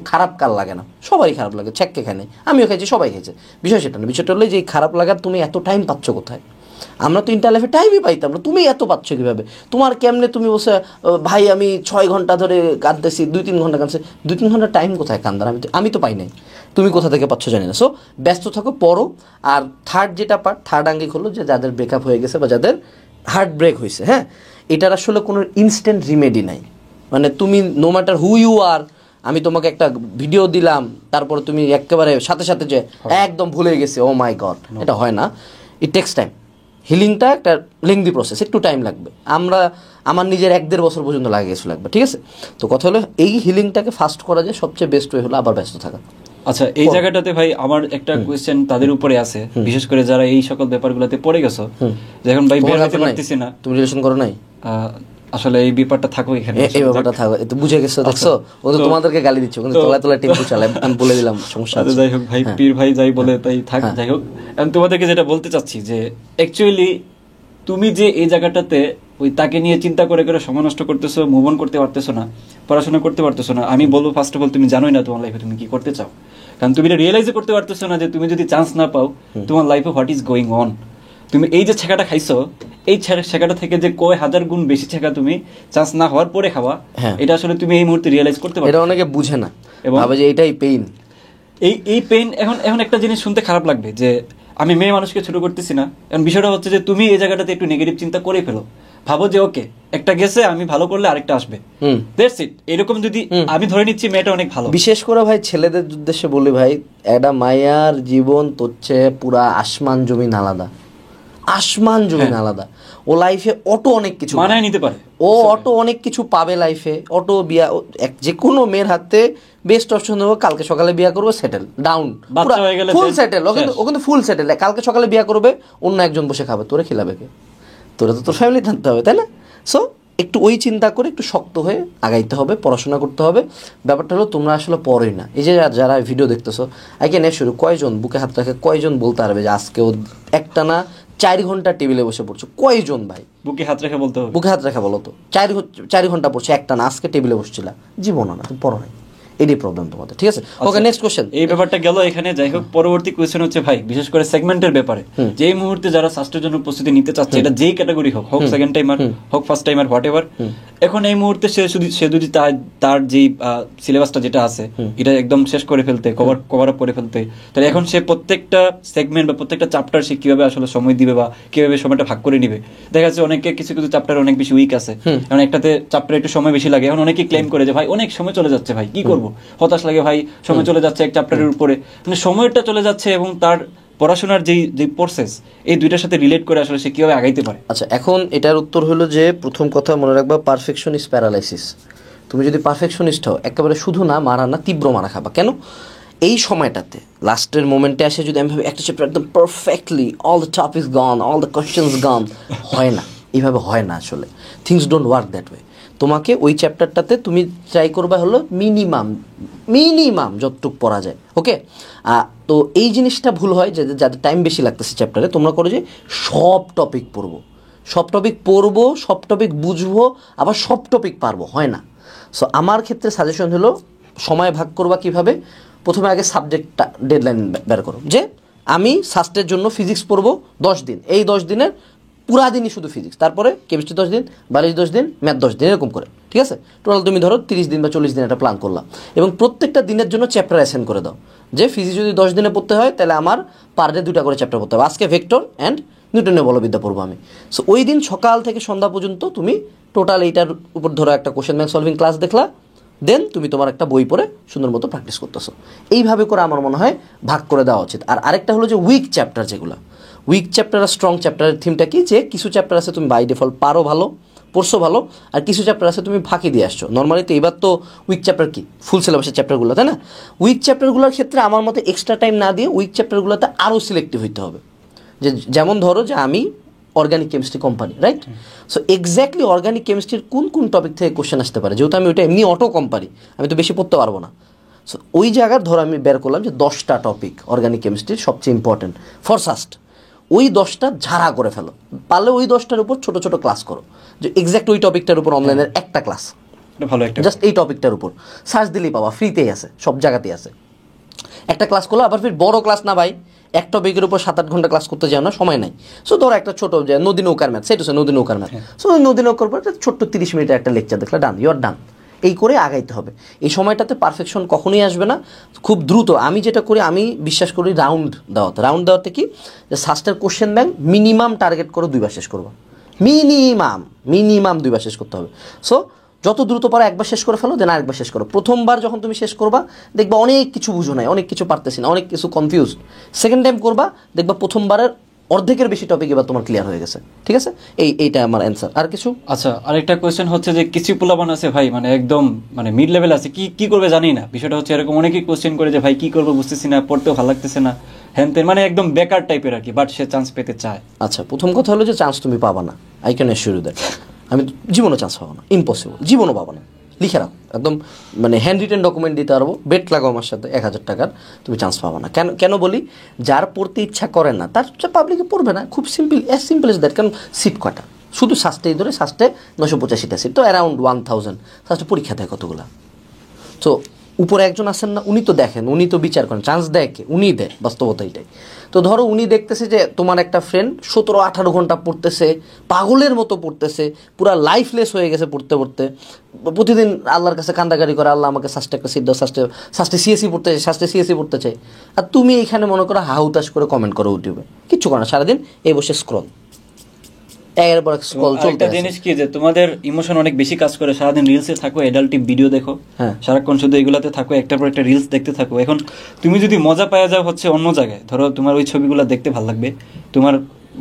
খারাপ কার লাগে না, সবারই খারাপ লাগে, ছ্যাককে খায়, আমিও খাইছি, সবাই খেয়েছে, বিষয় সেটা না। বিষয়টা হলো যে এই খারাপ লাগার তুমি এত টাইম পাচ্ছ কোথায়? আমরা তো ইন্টার লাইফে টাইমই পাইতাম না, তুমি এত পাচ্ছ কীভাবে? তোমার কেমনে তুমি বসে ভাই আমি 6 ঘন্টা ধরে কাঁদতেছি, 2-3 ঘন্টা কাঁদছে, 2-3 ঘন্টা টাইম কোথায় কান্দার? আমি তো পাই নাই, তুমি কোথা থেকে পাচ্ছ জানি না। সো ব্যস্ত থাকো, পড়ো। আর থার্ড আঙ্গিক হলো যে যাদের ব্রেকআপ হয়ে গেছে বা যাদের হার্ট ব্রেক হয়েছে, হ্যাঁ, এটার আসলে কোনো ইনস্ট্যান্ট রিমেডি নাই। মানে তুমি no matter who you are, আমি তোমাকে একটা ভিডিও দিলাম, তারপরে তুমি একেবারে সাথে সাথে যে একদম ভুলে গেছে, ও মাই গড, এটা হয় না। It takes time. হিলিংটা একটা লেংদি প্রসেস, একটু টাইম লাগবে। আমার নিজের 1-1.5 বছর পর্যন্ত লাগবে, ঠিক আছে। তো কথা হলো এই হিলিংটাকে ফাস্ট করা যায়, সবচেয়ে বেস্ট ওয়ে হলো আবার ব্যস্ত থাকা।
আচ্ছা, এই জায়গাটাতে ভাই আমার একটা কোয়েশ্চেন তাদের উপরে আছে, বিশেষ করে যারা এই সকল ব্যাপারগুলোতে পড়ে গেছো, যখন ভাই বের হতে পারতেছি না।
তুমি রিলেশন করো নাই?
আসলে এই ব্যাপারটা থাকো এখানে,
এই ব্যাপারটা থাকো, তো বুঝে গেছো, দেখছো, ও তো তোমাদেরকে গালি দিচ্ছে, কিন্তু তোলা টেম্পু চালায়, আমি বলে দিলাম, সমস্যা আছে।
যাই হোক ভাই, পীর ভাই যাই বলে তাই থাক। যাই হোক, আমি তোমাদেরকে যেটা বলতে চাচ্ছি যে অ্যাকচুয়ালি তুমি যে এই জায়গাটাতে ওই তাকে নিয়ে চিন্তা করে করে সময় নষ্ট করতেছো, মুভ অন করতে পারতেছো না, পড়াশোনা করতে পারতেছো না, আমি বলবো ফার্স্ট অফ অল তুমি জানোই না তোমার লাইফে তুমি কি করতে চাও। কারণ তুমি এটা রিয়েলাইজও করতে পারতেছো না যে তুমি যদি চান্স না পাও তোমার লাইফে হোয়াট ইজ গোয়িং অন। তুমি এই যে ছেঁকাটা খাইছো, এই ছেঁকাটা থেকে যে কয় হাজার গুণ বেশি ছেঁকা তুমি চান্স না হওয়ার পরে খাওয়া, এটা আসলে তুমি এই মুহূর্তে রিয়েলাইজ করতে পারো।
এটা অনেকে বুঝে না, এবং ভাবে যে এটাই পেইন।
এই পেইন, এখন একটা জিনিস শুনতে খারাপ লাগবে যে আমি মেয়ে মানুষকে ছোট করতেছি না, কারণ বিষয়টা হচ্ছে যে তুমি এই জায়গাটাতে একটু নেগেটিভ চিন্তা করে ফেলো, ভাবো যে ওকে একটা গেছে, আমি ভালো করলে আরেকটা আসবে, দ্যাটস ইট। এরকম যদি আমি ধরে নিচ্ছি মেয়েটা অনেক ভালো।
বিশেষ করে ভাই ছেলেদের উদ্দেশ্যে বলি ভাই, একটা মায়ার জীবন তোচ্ছে পুরা আসমান জমিন আলাদা, আসমান জমিন আলাদা। ও লাইফে অটো অনেক কিছু
মানায় নিতে পারে,
ও অটো অনেক কিছু পাবে লাইফে, অটো বিয়া, যে কোনো মেয়ের হাতে বেস্ট অপশন দেবো, কালকে সকালে বিয়া করবো, সেটেল ডাউন, ফুল সেটেল, ও কিন্তু ফুল সেটেল। কালকে সকালে বিয়া করবে, অন্য একজন বসে খাবে, তোরে খিলাবে কে? তোরা তো তোর ফ্যামিলি থাকতে হবে, তাই না? সো একটু ওই চিন্তা করে একটু শক্ত হয়ে আগাইতে হবে, পড়াশোনা করতে হবে। ব্যাপারটা হলো তোমরা আসলে পড়োই না। এই যে যারা ভিডিও দেখতেছো, আগে নে শুরু, কয়জন বুকে হাত রাখে, কয়জন বলতে পারবে যে আজকেও একটা না 4 ঘন্টা টেবিলে বসে পড়ছো? কয়জন ভাই
বুকে হাত রেখে বলতে হবে?
বুকে হাত রেখা বলো তো, 4 ঘন্টা পড়ছে একটা না, আজকে টেবিলে বসছিলা? জীবন না, তুমি পড়ো নাই। এটাই প্রবলেম তোমাদের, ঠিক আছে? ওকে, নেক্সট কোশ্চেন।
এই ব্যাপারটা গেল এখানে। যাই হোক, পরবর্তী কোয়েশ্চেন হচ্ছে ভাই, বিশেষ করে সেগমেন্টের ব্যাপারে, যে এই মুহূর্তে যারা সাস্টের জন্য প্রস্তুতি নিতে চাচ্ছে, এটা যেই ক্যাটাগরি হোক, হোক সেকেন্ড টাইমার, হোক ফার্স্ট টাইমার, হোয়াট এভার, এখন এই মুহূর্তে সে যদি তার যেই সিলেবাসটা যেটা আছে এটা একদম শেষ করে ফেলতে, কভার আপ করে ফেলতে, তাহলে এখন সে প্রত্যেকটা সেগমেন্ট বা প্রত্যেকটা চ্যাপ্টার সে কিভাবে আসলে সময় দিবে বা কিভাবে সময়টা ভাগ করে নিবে। দেখা যাচ্ছে অনেকে কিছু কিছু চ্যাপ্টার অনেক বেশি উইক আছে, এখন একটাতে চ্যাপ্টার একটু সময় বেশি লাগে, এখন অনেকে ক্লেম করে যে ভাই অনেক সময় চলে যাচ্ছে, ভাই কি করবো, হতাশ লাগে ভাই, সময় চলে যাচ্ছে এক চ্যাপ্টারের উপরে, মানে সময়টা চলে যাচ্ছে এবং তার পড়াশোনার যে প্রসেস, এই দুইটার সাথে রিলেট করে আসলে সে কিভাবে আগাইতে পারে।
আচ্ছা, এখন এটার উত্তর হলো যে প্রথম কথা মনে রাখবা, পারফেকশন ইজ প্যারালাইসিস। তুমি যদি পারফেকশনিস্ট হও, একেবারে শুধু না মারা না, তীব্র মারা খাবা। কেন? এই সময়টাতে লাস্টের মোমেন্টে আসে যদি আমি ভাবি একটা চ্যাপ্টার একদম perfectly, all the topics gone, all the questions gone, হয় না, এইভাবে হয় না আসলে। Things don't work that way. তোমাকে ওই চ্যাপ্টারটাতে তুমি ট্রাই করবা হলো মিনিমাম যতটুকু পড়া যায়, ওকে? তো এই জিনিসটা ভুল হয় যে যাদের টাইম বেশি লাগতেছে চ্যাপ্টারে, তোমরা করো যে সব টপিক পড়বো, সব টপিক বুঝবো, আবার সব টপিক পারবো, হয় না। সো আমার ক্ষেত্রে সাজেশন হলো সময় ভাগ করবা কিভাবে। প্রথমে আগে সাবজেক্টটা ডেডলাইন বের করো, যে আমি সাস্টের জন্য ফিজিক্স পড়বো 10 দিন, এই 10 দিনের পুরা দিনই শুধু ফিজিক্স, তারপরে কেমিস্ট্রি 10 দিন, বায়োলজি 10 দিন, ম্যাথ 10 দিন, এরকম করে, ঠিক আছে? টোটাল তুমি ধরো 30 দিন বা 40 দিন একটা প্ল্যান করলাম, এবং প্রত্যেকটা দিনের জন্য চ্যাপ্টার অ্যাসাইন করে দাও, যে ফিজিক্স যদি 10 দিনে পড়তে হয় তাহলে আমার পার ডে 2টা করে চ্যাপ্টার পড়তে হবে। আজকে ভেক্টর অ্যান্ড নিউটনের বলবিদ্যা পড়বো আমি। সো ওই দিন সকাল থেকে সন্ধ্যা পর্যন্ত তুমি টোটাল এইটার উপর ধরো একটা কোশ্চেন ব্যাংক সলভিং ক্লাস দেখলা, দেন তুমি তোমার একটা বই পড়ে সুন্দর মতো প্র্যাকটিস করতেছো। এইভাবে করে আমার মনে হয় ভাগ করে দেওয়া উচিত। আর আরেকটা হলো যে উইক চ্যাপ্টার, যেগুলো উইক চ্যাপ্টার আর স্ট্রং চ্যাপ্টারের থিমটা কি, যে কিছু চ্যাপ্টার আছে তুমি বাই ডিফল্ট পারো ভালো, পড়ছো ভালো, আর কিছু চ্যাপ্টার আছে তুমি ফাঁকি দিয়ে আসছো। নর্মালি তো এবার তো উইক চ্যাপ্টার কি ফুল সিলেবাসের চ্যাপ্টারগুলো, তাই না? উইক চ্যাপ্টারগুলোর ক্ষেত্রে আমার মতে এক্সট্রা টাইম না দিয়ে উইক চ্যাপ্টারগুলোতে আরও সিলেক্টিভ হইতে হবে। যেমন ধরো যে আমি organic chemistry company, right? So exactly organic কেমিস্ট্রির কোন টপিক থেকে কোশ্চেন আসতে পারে, যেহেতু আমি ওইটা এমনি অটো কোম্পানি, আমি তো বেশি পড়তে পারবো না। সো ওই জায়গার ধরো আমি বের করলাম যে 10টা টপিক অর্গানিক কেমিস্ট্রির সবচেয়ে ইম্পর্টেন্ট ফর সাস্ট, ওই 10টা ঝাড়া করে ফেলো, পারলে ওই 10টার উপর ছোটো ছোটো ক্লাস করো, যে এক্স্যাক্ট ওই টপিকটার উপর অনলাইনের একটা ক্লাস,
ভালো একটা
জাস্ট এই টপিকটার উপর সার্চ দিলেই পাবা, ফ্রিতেই আছে, সব জায়গাতেই আছে। একটা ক্লাস করলো, আবার ফির বড় ক্লাস না ভাই, এক টপিকের উপর 7-8 ঘন্টা ক্লাস করতে যাও না, সময় নাই। সো ধরো একটা ছোটো যে নদী নৌকার ম্যাথ, সেটা নদী নৌকার ম্যাথ, সো নদী নৌকার উপর একটা ছোট্ট 30 মিনিটের একটা লেকচার দেখলে ডান, ইউ আর ডান। এই করে আগাইতে হবে। এই সময়টাতে পারফেকশন কখনোই আসবে না, খুব দ্রুত। আমি যেটা করি, আমি বিশ্বাস করি রাউন্ড দেওয়াতে কি, যে সাস্টের কোশ্চেন ব্যাংক মিনিমাম টার্গেট করো 2 বার শেষ করবো, মিনিমাম 2 বার শেষ করতে হবে। সো যত দ্রুত পারো একবার শেষ করে ফেলো, দেন আরেকবার শেষ করো। প্রথমবার যখন তুমি শেষ করবা দেখবা অনেক কিছু বুঝো নাই, অনেক কিছু পারতেছি না, অনেক কিছু কনফিউজ। সেকেন্ড টাইম করবা, দেখবা প্রথমবারের অর্ধেকের বেশি টপিক এবার তোমার ক্লিয়ার হয়ে গেছে, ঠিক আছে? এইটা আমার অ্যান্সার। আর কিছু?
আচ্ছা, আরেকটা কোয়েশ্চেন হচ্ছে যে কিছু পোলাপান আছে ভাই, মানে একদম মানে মিড লেভেল আছে, কি করবে জানি না। বিষয়টা হচ্ছে এরকম, অনেকেই কোয়েশ্চেন করে যে ভাই কি করবো বুঝতেছি না, পড়তেও ভালো লাগতেছে না, হ্যানতেন, মানে একদম বেকার টাইপের আর কি, বাট সে চান্স পেতে চায়।
আচ্ছা, প্রথম কথা হলো যে চান্স তুমি পাবা না, I can assure you that. আমি জীবনও চান্স পাবো না, ইম্পসিবল, জীবনও পাবো না। লিখে রাখো একদম, মানে হ্যান্ড রিটেন ডকুমেন্ট দিতে পারবো, বেট লাগাও আমার সাথে 1000 টাকার, তুমি চান্স পাবো না। কেন বলি, যার পড়তে ইচ্ছা করে না তার পাবলিকে পড়বে না, খুব সিম্পল, এজ দ্যাট। কারণ সিট কটা, শুধু সাস্টেই ধরে, সাস্টে 985টা সিট, তো অ্যারাউন্ড 1000। সাস্টে পরীক্ষা দেয় কতগুলা। তো উপরে একজন আছেন না, উনি তো দেখেন, উনি তো বিচার করেন, চান্স দেয় কে? উনি দেয়, বাস্তবতা এটাই। তো ধরো উনি দেখতেছে যে তোমার একটা ফ্রেন্ড 17-18 ঘন্টা পড়তেছে, পাগলের মতো পড়তেছে, পুরা লাইফলেস হয়ে গেছে পড়তে পড়তে, প্রতিদিন আল্লাহর কাছে কান্দাকারি করে, আল্লাহ আমাকে সাস্টে একটা সিট দাও, সাস্টে সিএসি পড়তে চাই। আর তুমি এখানে মনে করো হাহুতাশ করে কমেন্ট করো ইউটিউবে, কিচ্ছু করো না, সারাদিন এই বসে স্ক্রল, এরপর স্ক্রল চলতে।
একটা জিনিস কি, যে তোমাদের ইমোশন অনেক বেশি কাজ করে, সারাদিন রিলসে থাকো, অ্যাডাল্টিভ ভিডিও দেখো, সারাক্ষণ শুধু এগুলাতে থাকো, একটার পর একটা রিলস দেখতে থাকো। এখন তুমি যদি মজা পাওয়া যাও হচ্ছে অন্য জায়গায়, ধরো তোমার ওই ছবিগুলো দেখতে ভালো লাগবে, তোমার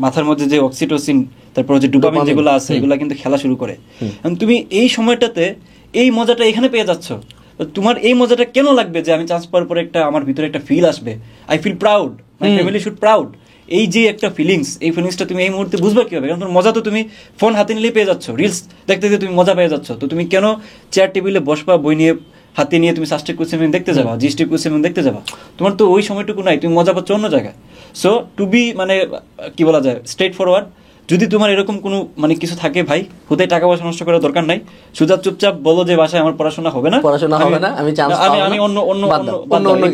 মাথার মধ্যে যে অক্সিটোসিন, তারপর যে ডোপামিন যেগুলো আছে, এগুলো কিন্তু খেলা শুরু করে। এখন তুমি এই সময়টাতে এই মজাটা এখানে পেয়ে যাচ্ছ, তোমার এই মজাটা কেন লাগবে যে আমি চান্স পাওয়ার পরে একটা আমার ভিতরে একটা ফিল আসবে, I feel proud, my family should proud, এই যে একটা ফিলিংস, এই ফিলিংসটা তুমি এই মুহূর্তে বুঝবে কিভাবে? কারণ তোমার মজা তো তুমি ফোন হাতে নিলেই পেয়ে যাচ্ছ, রিলস দেখতে দেখতে তুমি মজা পেয়ে যাচ্ছ। তো তুমি কেন চেয়ার টেবিলে বসবা, বই নিয়ে হাতে নিয়ে তুমি সাস্টেক কোশ্চেন দেখতে যাবা, জিস্টিক কোশ্চেন দেখতে যাবা? তোমার তো ওই সময়টুকু নাই, তুমি মজা পাচ্ছ অন্য জায়গায়। সো টু বি, মানে কি বলা যায়, স্ট্রেট ফরওয়ার্ড, যদি তোমার এরকম কোনো মানে কিছু থাকে ভাই, হুদাই টাকা পয়সা নষ্ট করার দরকার নাই, সোজা চুপচাপ বলো যে বাসায় আমার পড়াশোনা হবে না, আমি অন্য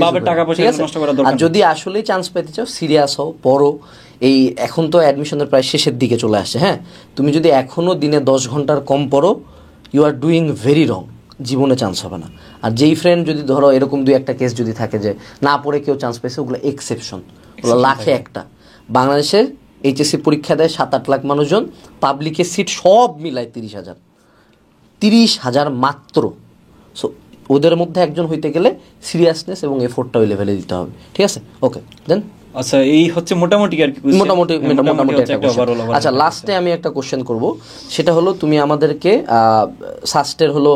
বাবার টাকা পয়সা নষ্ট করার দরকার।
আর যদি আসলেই চান্স পেতে চাও, সিরিয়াস হও, পড়ো। এই এখন তো অ্যাডমিশনের প্রায় শেষের দিকে চলে আসছে, হ্যাঁ, তুমি যদি এখনো দিনে 10 ঘন্টার কম পড়ো, you are doing very wrong, জীবনে চান্স হবে না। আর যেই ফ্রেন্ড যদি ধরো এরকম 2-1টা কেস যদি থাকে যে না পড়ে কেউ চান্স পেয়েছে, ওগুলো এক্সেপশন, ওগুলো লাখে একটা। বাংলাদেশের এইচএসসি পরীক্ষা দেয় 7-8 লাখ মানুষজন, পাবলিকের সিট সব মিলায় 30,000 মাত্র। সো ওদের মধ্যে একজন হইতে গেলে সিরিয়াসনেস এবং এফোর্টটা ওই লেভেলে দিতে হবে, ঠিক আছে? ওকে, দেন
আচ্ছা, এই হচ্ছে মোটামুটি আর কি,
মোটামুটি একটা কোশ্চেন। আচ্ছা, লাস্টে আমি একটা কোশ্চেন করব, সেটা হলো তুমি আমাদেরকে সাস্টের হলো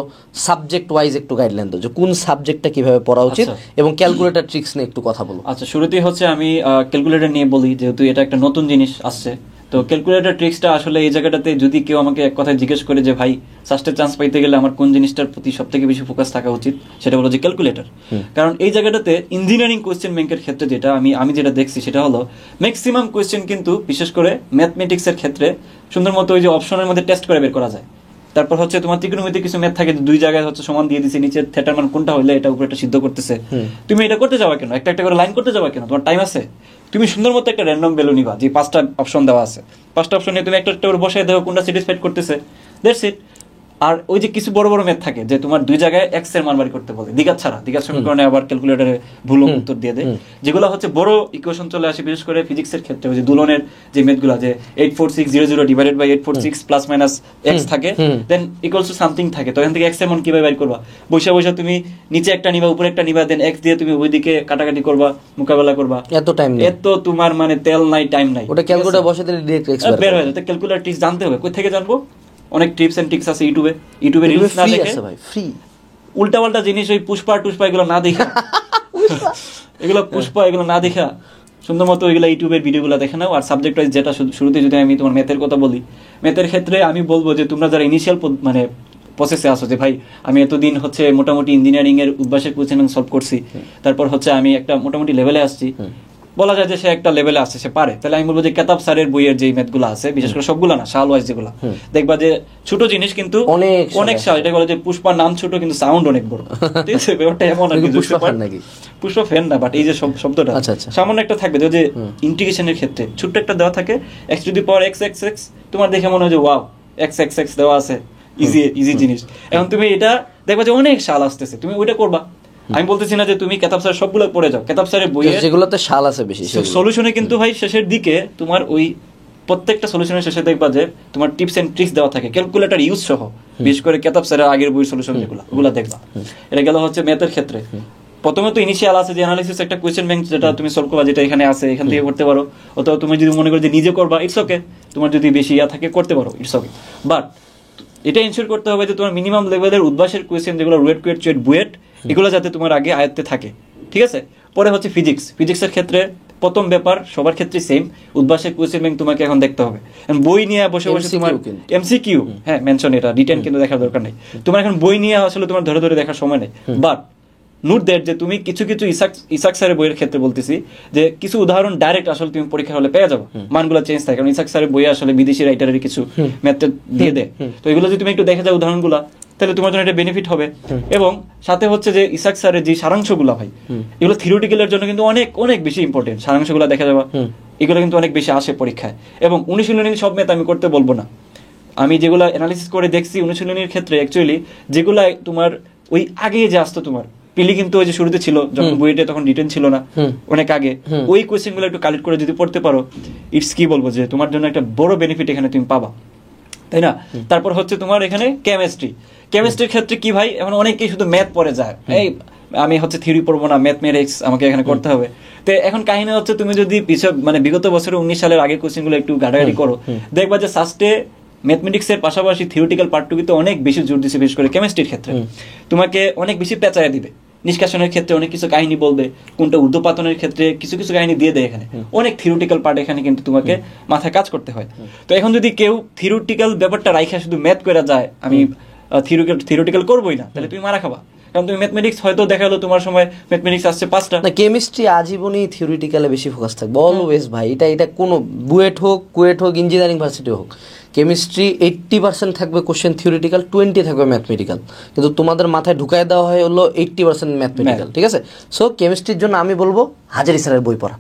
সাবজেক্ট ওয়াইজ একটু গাইডলাইন দাও, যে কোন সাবজেক্টটা কিভাবে পড়া উচিত, এবং ক্যালকুলেটর ট্রিক্স নিয়ে একটু কথা বলো।
আচ্ছা, শুরুতেই হচ্ছে আমি ক্যালকুলেটর নিয়ে বলি, যেহেতু এটা একটা নতুন জিনিস আসছে। তো ক্যালকুলেটর ট্রিক্সটা আসলে এই জায়গাটাতে যদি কেউ আমাকে এক কথায় জিজ্ঞেস করে যে ভাই সাস্টের চান্স পাইতে গেলে আমার কোন জিনিসটার প্রতি সব থেকে বেশি ফোকাস থাকা উচিত, সেটা হলো যে ক্যালকুলেটর। কারণ এই জায়গাটাতে ইঞ্জিনিয়ারিং কোয়েশ্চেন ব্যাংকের ক্ষেত্রে যেটা আমি যেটা দেখছি সেটা হলো ম্যাক্সিমাম কোয়েশ্চেন কিন্তু বিশেষ করে ম্যাথমেটিক্সের ক্ষেত্রে সুন্দর মতো ওই যে অপশনের মধ্যে টেস্ট করে বের করা যায়। তারপর হচ্ছে তোমার ত্রিকোণমিতি কিছু ম্যাথ থাকে, দুই জায়গায় হচ্ছে সমান দিয়ে দিচ্ছে, নিচের থিটার মান কোনটা হলে এটা উপরে একটা সিদ্ধ করতেছে, তুমি এটা করতে যাওয়া কেন, একটা একটা করে লাইন করতে যাওয়া কেন, তোমার টাইম আছে। তুমি সুন্দর মতো একটা র্যান্ডম ভ্যালু নিবা, যে 5টা অপশন দেওয়া আছে, 5টা অপশন নিয়ে তুমি একটা একটা করে বসায় দেখো কোনটা স্যাটিসফাইড করতেছে, দ্যাটস ইট। আর ওই যে কিছু বড় বড় ম্যাথ থাকে যে তোমার দুই জায়গায় এক্স এর মান বাড়ি করতে বলে, দ্বিঘাত সমীকরণে আবার ক্যালকুলেটরে ভুল উত্তর দিয়ে দেয়, যেগুলো হচ্ছে বড় ইকুয়েশন চলে আসে, বিশেষ করে ফিজিক্সের ক্ষেত্রে ওই যে দুলনের যে ম্যাথগুলো, যে 84600 divided by 846 plus minus x থাকে, দেন ইকুয়ালস টু সামথিং থাকে, তো এখান থেকে এক্স এর মান কিভাবে বাইর করবা, বৈশা তুমি নিচে একটা নিবা উপরে একটা নিবা, দেন এক্স দিয়ে তুমি ওইদিকে কাটাকাটি করবা, মোকাবেলা করবা, এত তোমার মানে তেল নাই, টাইম নাই,
ওটা ক্যালকুলেটর বসে দিলে ডাইরেক্ট এক্স
বের হয়ে যায়। তো ক্যালকুলেটর ট্রিক্স জানতে হবে, কই থেকে জানবো? অনেক টিপস এন্ড ট্রিক্স আছে ইউটিউবে রিলস না দেখে,
ফ্রি
উল্টা পাল্টা জিনিস ওই পুষ্পা এগুলো না দেখা এগুলো না দেখা সুন্দর মতো ওইগুলো ইউটিউবের ভিডিওগুলো দেখে নাও। আর সাবজেক্ট ওয়াইজ যেটা শুরুতে যদি আমি তোমার ম্যাথের কথা বলি, ম্যাথের ক্ষেত্রে আমি বলবো যে তোমরা যারা ইনিশিয়াল মানে প্রসেসে আসো, যে ভাই আমি এতদিন হচ্ছে মোটামুটি ইঞ্জিনিয়ারিং এর উদ্ভাসের কোয়েশ্চেন সলভ করছি, তারপর হচ্ছে আমি একটা মোটামুটি লেভেলে আসছি, বলা যায় যে সে একটা লেভেলে আছে, সে পারে, তাহলে আমি বলবো যে কেতাব স্যারের বইয়ের যে ম্যাথগুলো আছে, বিশেষ করে সবগুলো না, সাল ওয়াইজ যেগুলো, দেখবা যে ছোট জিনিস কিন্তু অনেক সাল, এটা বলে যে পুষ্পার নাম ছোট কিন্তু সাউন্ড অনেক বড়, ঠিক আছে? ব্যাপারটা এমন আর কি, পুষ্পা ফ্যান না, বাট এই যে শব্দটা সামান্য একটা থাকবে, যে ইন্টিগ্রেশনের ক্ষেত্রে ছোট্ট একটা দেওয়া থাকে, x to the power x x x, তোমার দেখে মনে হয় যে ওয়াও এক্স এক্স এক্স দেওয়া আছে, ইজি জিনিস। এখন তুমি এটা দেখবা যে অনেক সাল আসতেছে, তুমি ওইটা করবা। আমি বলতেছি না যে তুমি কেতাব স্যার সবগুলো পড়ে যাও, কেতাব স্যারের বইয়ে
যেগুলোতে শাল আছে বেশি,
সলিউশনে কিন্তু ভাই শেষের দিকে তোমার ওই প্রত্যেকটা সলিউশনের শেষে দেখবা যে তোমার টিপস এন্ড ট্রিক্স দেওয়া থাকে, ক্যালকুলেটর ইউজ সহ, বিশেষ করে কেতাব স্যারের আগের বইয়ের সলিউশন যেগুলো, ওগুলো দেখবা। এটা গেল হচ্ছে ম্যাথের ক্ষেত্রে। প্রথমে তো ইনিশিয়াল আছে যে অ্যানালিসিস, একটা কোয়েশ্চেন ব্যাংক যেটা তুমি সলভ করবা, যেটা এখানে আছে, এখান থেকে করতে পারো, অথবা তুমি যদি মনে করো যে নিজে করবা, ইটস ওকে, তোমার যদি বেশি থাকে করতে পারো, ইটস ওকে। বাট এটা এনশিওর করতে হবে যে তোমার মিনিমাম লেভেলের উদ্ভাসের কোয়েশ্চেন যেগুলো রুয়েট কুয়েট চুয়েট বুয়েট, এগুলো যাতে তোমার আগে আয়ত্তে থাকে, ঠিক আছে? পরে হচ্ছে ফিজিক্সের ক্ষেত্রে প্রথম ব্যাপার সবার ক্ষেত্রে সেম, উদ্ভাসের কোয়েশ্চেন ব্যাংক তোমাকে এখন দেখতে হবে। বই নিয়ে বসে তোমার এমসিকিউ, হ্যাঁ মেনশন, এটা রিটেন কিন্তু দেখার দরকার নেই, তোমার এখন বই নিয়ে আসলে তোমার ধরে ধরে দেখার সময় নেই। বাট নোট দ্যাট যে তুমি কিছু ইসাক স্যারের বইয়ের ক্ষেত্রে বলতেছি যে কিছু উদাহরণ ডাইরেক্ট আসলে তুমি পরীক্ষা হলে পেয়ে যাবো, মানগুলো চেঞ্জ থাকে, কারণ ইসাক স্যারের বইয়ে আসলে বিদেশি রাইটারের কিছু ম্যাথ দিয়ে দেয়, তো এগুলো যদি তুমি একটু দেখে যাও উদাহরণগুলো, তাহলে তোমার জন্য এটা বেনিফিট হবে। এবং সাথে হচ্ছে যে ইসাক স্যারের যে সারাংশগুলো ভাই, এগুলো থিওরিটিক্যালের জন্য কিন্তু অনেক অনেক বেশি ইম্পর্টেন্ট, সারাংশগুলো দেখা যাবে, এগুলো কিন্তু অনেক বেশি আসে পরীক্ষায়। এবং অনুশীলনী সব ম্যাথ আমি করতে বলবো না, আমি যেগুলো অ্যানালিসিস করে দেখছি অনুশীলনীর ক্ষেত্রে অ্যাকচুয়ালি যেগুলো তোমার ওই আগে যে আসতো তোমার পিলি, কিন্তু ওই যে শুরুতে ছিল যখন বইটা তখন রিটেন ছিল না, অনেক আগে, ওই কোয়েশ্চেন গুলো একটু কালেক্ট করে যদি পড়তে পারো, ইটস কি বলবো যে তোমার জন্য একটা বড় বেনিফিট এখানে তুমি পাবা, তাই না? তারপর হচ্ছে তোমার এখানে কেমিস্ট্রির ক্ষেত্রে কি ভাই, এখন অনেকেই শুধু ম্যাথ পড়ে যায়, এই আমি হচ্ছে থিওরি পড়বো না, ম্যাথমেটিক্স আমাকে এখানে করতে হবে। তো এখন কাহিনী হচ্ছে তুমি যদি মানে বিগত বছরে 19 সালের আগের কোয়েশ্চেন গুলো একটু ঘাটাঘাটি করো, দেখবা যে সাস্টে ম্যাথমেটিক্সের পাশাপাশি থিওরিটিক্যাল পার্টটুকুতে অনেক বেশি জোর দিচ্ছে, বিশেষ করে কেমিস্ট্রির ক্ষেত্রে তোমাকে অনেক বেশি পেঁচায় দিবে, নিষ্কাশনের ক্ষেত্রে অনেক কিছু কাহিনী বলবে, কোনটা ঊর্ধ্বপাতনের ক্ষেত্রে কিছু কিছু কাহিনী দিয়ে দেয়, এখানে অনেক থিওরিটিক্যাল পার্ট এখানে কিন্তু তোমাকে মাথায় কাজ করতে হয়। তো এখন যদি কেউ থিওরিটিক্যাল ব্যাপারটা রাইখা শুধু ম্যাথ করে যায়, আমি থিওরিটিক্যাল করবোই না, তাহলে তুমি মারা খাবা। কারণ তুমি ম্যাথমেটিক্স হয়তো দেখা গেলো তোমার সময় ম্যাথমেটিক্স আসছে 5টা,
না কেমিস্ট্রি আজীবনই থিওরিটিক্যালে বেশি ফোকাস থাকবে অলওয়েজ ভাই। এটা কোনো বুয়েট হোক কুয়েট হোক ইঞ্জিনিয়ারিং ভার্সিটি হোক, কেমিস্ট্রি 80% থাকবে কোশ্চেন থিওরিটিক্যাল, 20 থাকবে ম্যাথমেটিক্যাল। কিন্তু তোমাদের মাথায় ঢুকায় দেওয়া হয় হলো 80% ম্যাথমেটিক্যাল, ঠিক আছে? সো কেমিস্ট্রির জন্য আমি বলবো হাজারি স্যারের বই পড়া,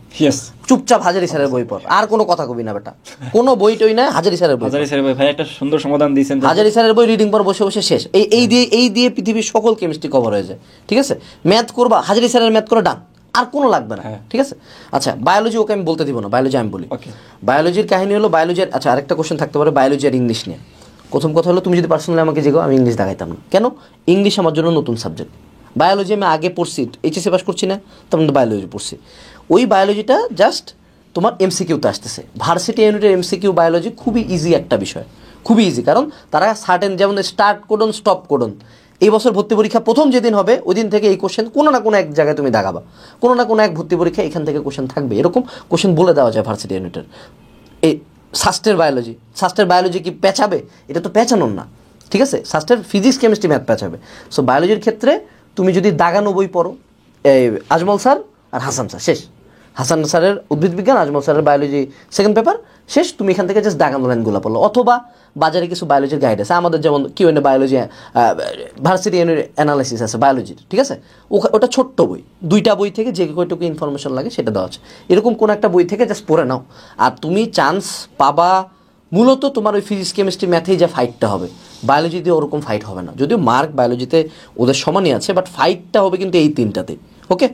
চুপচাপ হাজারি স্যারের বই পড়, আর কোনো কথা কবি না বেটা, কোনো বই টই না, হাজারি স্যারের বই।
হাজারি স্যারের বই ভাই একটা সুন্দর সমাধান দিয়েছেন,
হাজারি স্যারের বই রিডিং পর বসে বসে শেষ। এই দিয়ে পৃথিবীর সকল কেমিস্ট্রি কভার হয়ে যায়, ঠিক আছে? ম্যাথ করবা, হাজারি স্যারের ম্যাথ করে ডান, আর কোনো লাগবে না, ঠিক আছে? আচ্ছা বায়োলজি ওকে আমি বলতে দিব না, বায়োলজি আমি বলি। বায়োলজির কাহিনী হলো বায়োলজির, আচ্ছা আরেকটা কোশ্চেন থাকতে পারে বায়োলজি আর ইংলিশ নিয়ে। প্রথম কথা হলো তুমি যদি পার্সোনালি আমাকে জিজ্ঞাসা, আমি ইংলিশ দেখাইতাম না। কেন? ইংলিশ আমার জন্য নতুন সাবজেক্ট। বায়োলজি আমি আগে পড়ছি, এইচএসসি পাস করছি না, তখন তো বায়োলজি পড়ছি। ওই বায়োলজিটা জাস্ট তোমার এমসিকিউতে আসতেছে। ভার্সিটি ইউনিটের এমসিকিউ বায়োলজি খুবই ইজি একটা বিষয়, খুবই ইজি। কারণ তারা সার্টেন, যেমন স্টার্ট কোডন স্টপ কোডন, এই বছর ভর্তি পরীক্ষা প্রথম যেদিন হবে ওই দিন থেকে এই কোশ্চেন কোনো না কোনো এক জায়গায় তুমি দাগাবা, কোনো না কোনো এক ভর্তি পরীক্ষা এখান থেকে কোশ্চেন থাকবে, এরকম কোশ্চেন বলে দেওয়া যায় ভার্সিটি ইউনিটের। এই শাস্ত্রের বায়োলজি কি পেঁচাবে? এটা তো পেঁচানোর না, ঠিক আছে? শাস্ত্রের ফিজিক্স কেমিস্ট্রি ম্যাথ পেঁচাবে। সো বায়োলজির ক্ষেত্রে তুমি যদি দাগানো বই পড়ো, এই আজমল স্যার আর হাসান স্যার শেষ, হাসান স্যারের উদ্ভিদ বিজ্ঞান, আজমল স্যারের বায়োলজি সেকেন্ড পেপার শেষ, তুমি এখান থেকে জাস্ট দাগানো লাইনগুলো পড়লো। অথবা বাজারে কিছু বায়োলজির গাইড আছে, আমাদের যেমন কিউএনএ বায়োলজি, ভার্সিটি অ্যানালাইসিস আছে বায়োলজির, ঠিক আছে? ওটা ছোট্ট বই, 2টা বই থেকে যে কয়টুকু ইনফরমেশন লাগে সেটা দেওয়া আছে। এরকম কোনো একটা বই থেকে জাস্ট পড়ে নাও, আর তুমি চান্স পাবা। মূলত তোমার ওই ফিজিক্স কেমিস্ট্রি ম্যাথেই যে ফাইটটা হবে, বায়োলজিতে ওরকম ফাইট হবে না, যদিও মার্ক বায়োলজিতে ওদের সমানই আছে, বাট ফাইটটা হবে কিন্তু এই 3টাতে। ওকে,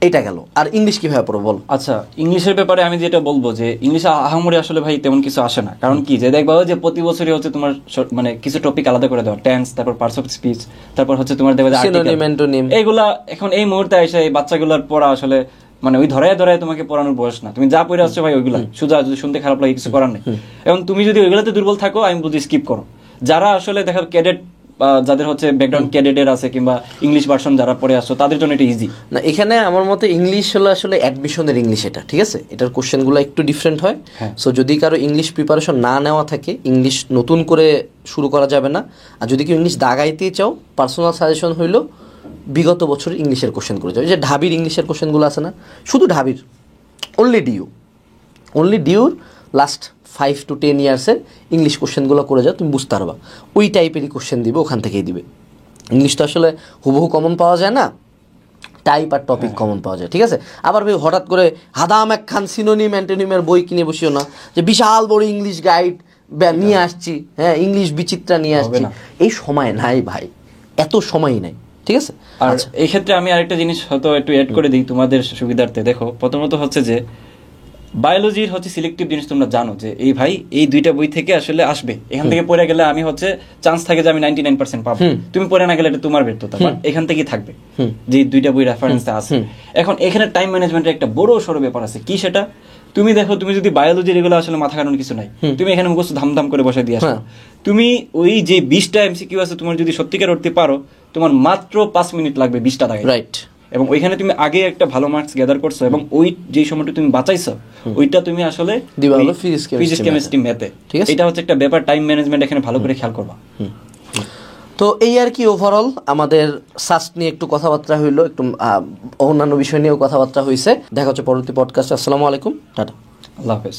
এইটা গেল। আর ইংলিশ কিভাবে পড়বো বল?
আচ্ছা ইংলিশের ব্যাপারে আমি যেটা বলবো যে ইংলিশে আহামরি আসলে ভাই তেমন কিছু আসে না। কারণ কি যে দেখবা যে প্রতি বছরই হচ্ছে তোমার মানে কিছু টপিক আলাদা করে দেওয়া, টেন্স, তারপর পার্টস অফ স্পিচ, তারপর হচ্ছে তোমার দেখবে
সিনোনিম অ্যান্টোনিম,
এইগুলা এখন এই মুহূর্তে এসে এই বাচ্চাগুলোর পড়া আসলে মানে ওই ধরায় তোমাকে পড়ানোর বয়স না। তুমি যা পড়ে আসছো ভাই ওইগুলা সুজা, যদি শুনতে খারাপ লাগে কিছু করার নেই। এবং তুমি যদি ওইগুলাতে দুর্বল থাকো আমি বলছি স্কিপ করো। যারা আসলে দেখো ক্যাডেট, যাদের হচ্ছে ব্যাকগ্রাউন্ড ক্যাডেটের আছে কিংবা ইংলিশ ভার্সন যারা পড়ে আসছো তাদের জন্য এটা ইজি
না। এখানে আমার মতে ইংলিশ হলো আসলে অ্যাডমিশনের ইংলিশ, এটা ঠিক আছে? এটার কোশ্চেনগুলো একটু ডিফারেন্ট হয়। সো যদি কারো ইংলিশ প্রিপারেশন না নেওয়া থাকে, ইংলিশ নতুন করে শুরু করা যাবে না। আর যদি কেউ ইংলিশ দাগাইতে চাও, পার্সোনাল সাজেশন হইলো বিগত বছর ইংলিশের কোশ্চেন করে যাবে। যে ঢাবির ইংলিশের কোশ্চেনগুলো আছে না, শুধু ঢাবির, অনলি ডিউর লাস্ট 5 to 10 ইয়ার্সের ইংলিশ কোশ্চেনগুলো করে যাও, তুমি বুঝতে পারবা। ওই টাইপেরই কোশ্চেন দিবে, ওখান থেকেই দিবে। ইংলিশ তো আসলে হুবহু কমন পাওয়া যায় না, টাইপ আর টপিক কমন পাওয়া যায়, ঠিক আছে? আবার হঠাৎ করে হাদাম একখান সিনোনিম অ্যান্টোনিমের বই কিনে বসিও না যে বিশাল বড় ইংলিশ গাইড নিয়ে আসছি, হ্যাঁ ইংলিশ বিচিত্রা নিয়ে আসছি। এই সময় নাই ভাই, এত সময়ই নাই, ঠিক আছে?
আর এই ক্ষেত্রে আমি আরেকটা জিনিস হয়তো একটু অ্যাড করে দিই তোমাদের সুবিধার্থে। দেখো প্রথমত হচ্ছে যে বায়োলজির হচ্ছে সিলেক্টিভ জিনিস তোমরা জানো যে এই ভাই এই 2টা বই থেকে আসলে আসবে, এখান থেকে পড়ে গেলে আমি হচ্ছে চান্স থাকে যে আমি 99% পাবো। তুমি পড়ে না গেলে এটা তোমার ব্যর্থতা, বাট এখান থেকেই থাকবে যে 2টা বই রেফারেন্স আছে। এখন এখানে টাইম ম্যানেজমেন্টের একটা বড় সড়ো ব্যাপার আছে। কি সেটা? তুমি দেখো, তুমি যদি বায়োলজির এগুলো আসলে মাথা কাটানোর কিছু নাই, তুমি এখানে মুখস্থ ধামধাম করে বসে দিয়ে আসো। তুমি ওই যে 20টা এমসিকিউ আছে, তোমার যদি সত্যিকার উঠতে পারো, তোমার মাত্র 5 মিনিট লাগবে 20টা দাগে, রাইট? এবং ওইখানে তুমি আগে একটা ভালো মার্কস গ্যাদার করছো, এবং ওই যে সময়টা তুমি বাঁচাইছো ওইটা তুমি আসলে ফিজিক্স কেমিস্ট্রি ম্যাথে, এটা হচ্ছে একটা ব্যাপার। টাইম ম্যানেজমেন্ট এখানে ভালো করে খেয়াল করবা।
তো এই আর কি ওভারঅল আমাদের সাস্ট নিয়ে একটু কথাবার্তা হইলো, একটু অন্যান্য বিষয় নিয়েও কথাবার্তা হয়েছে। দেখা হচ্ছে পরবর্তী পডকাস্টে। আসসালামু আলাইকুম, টাটা,
আল্লাহ হাফেজ।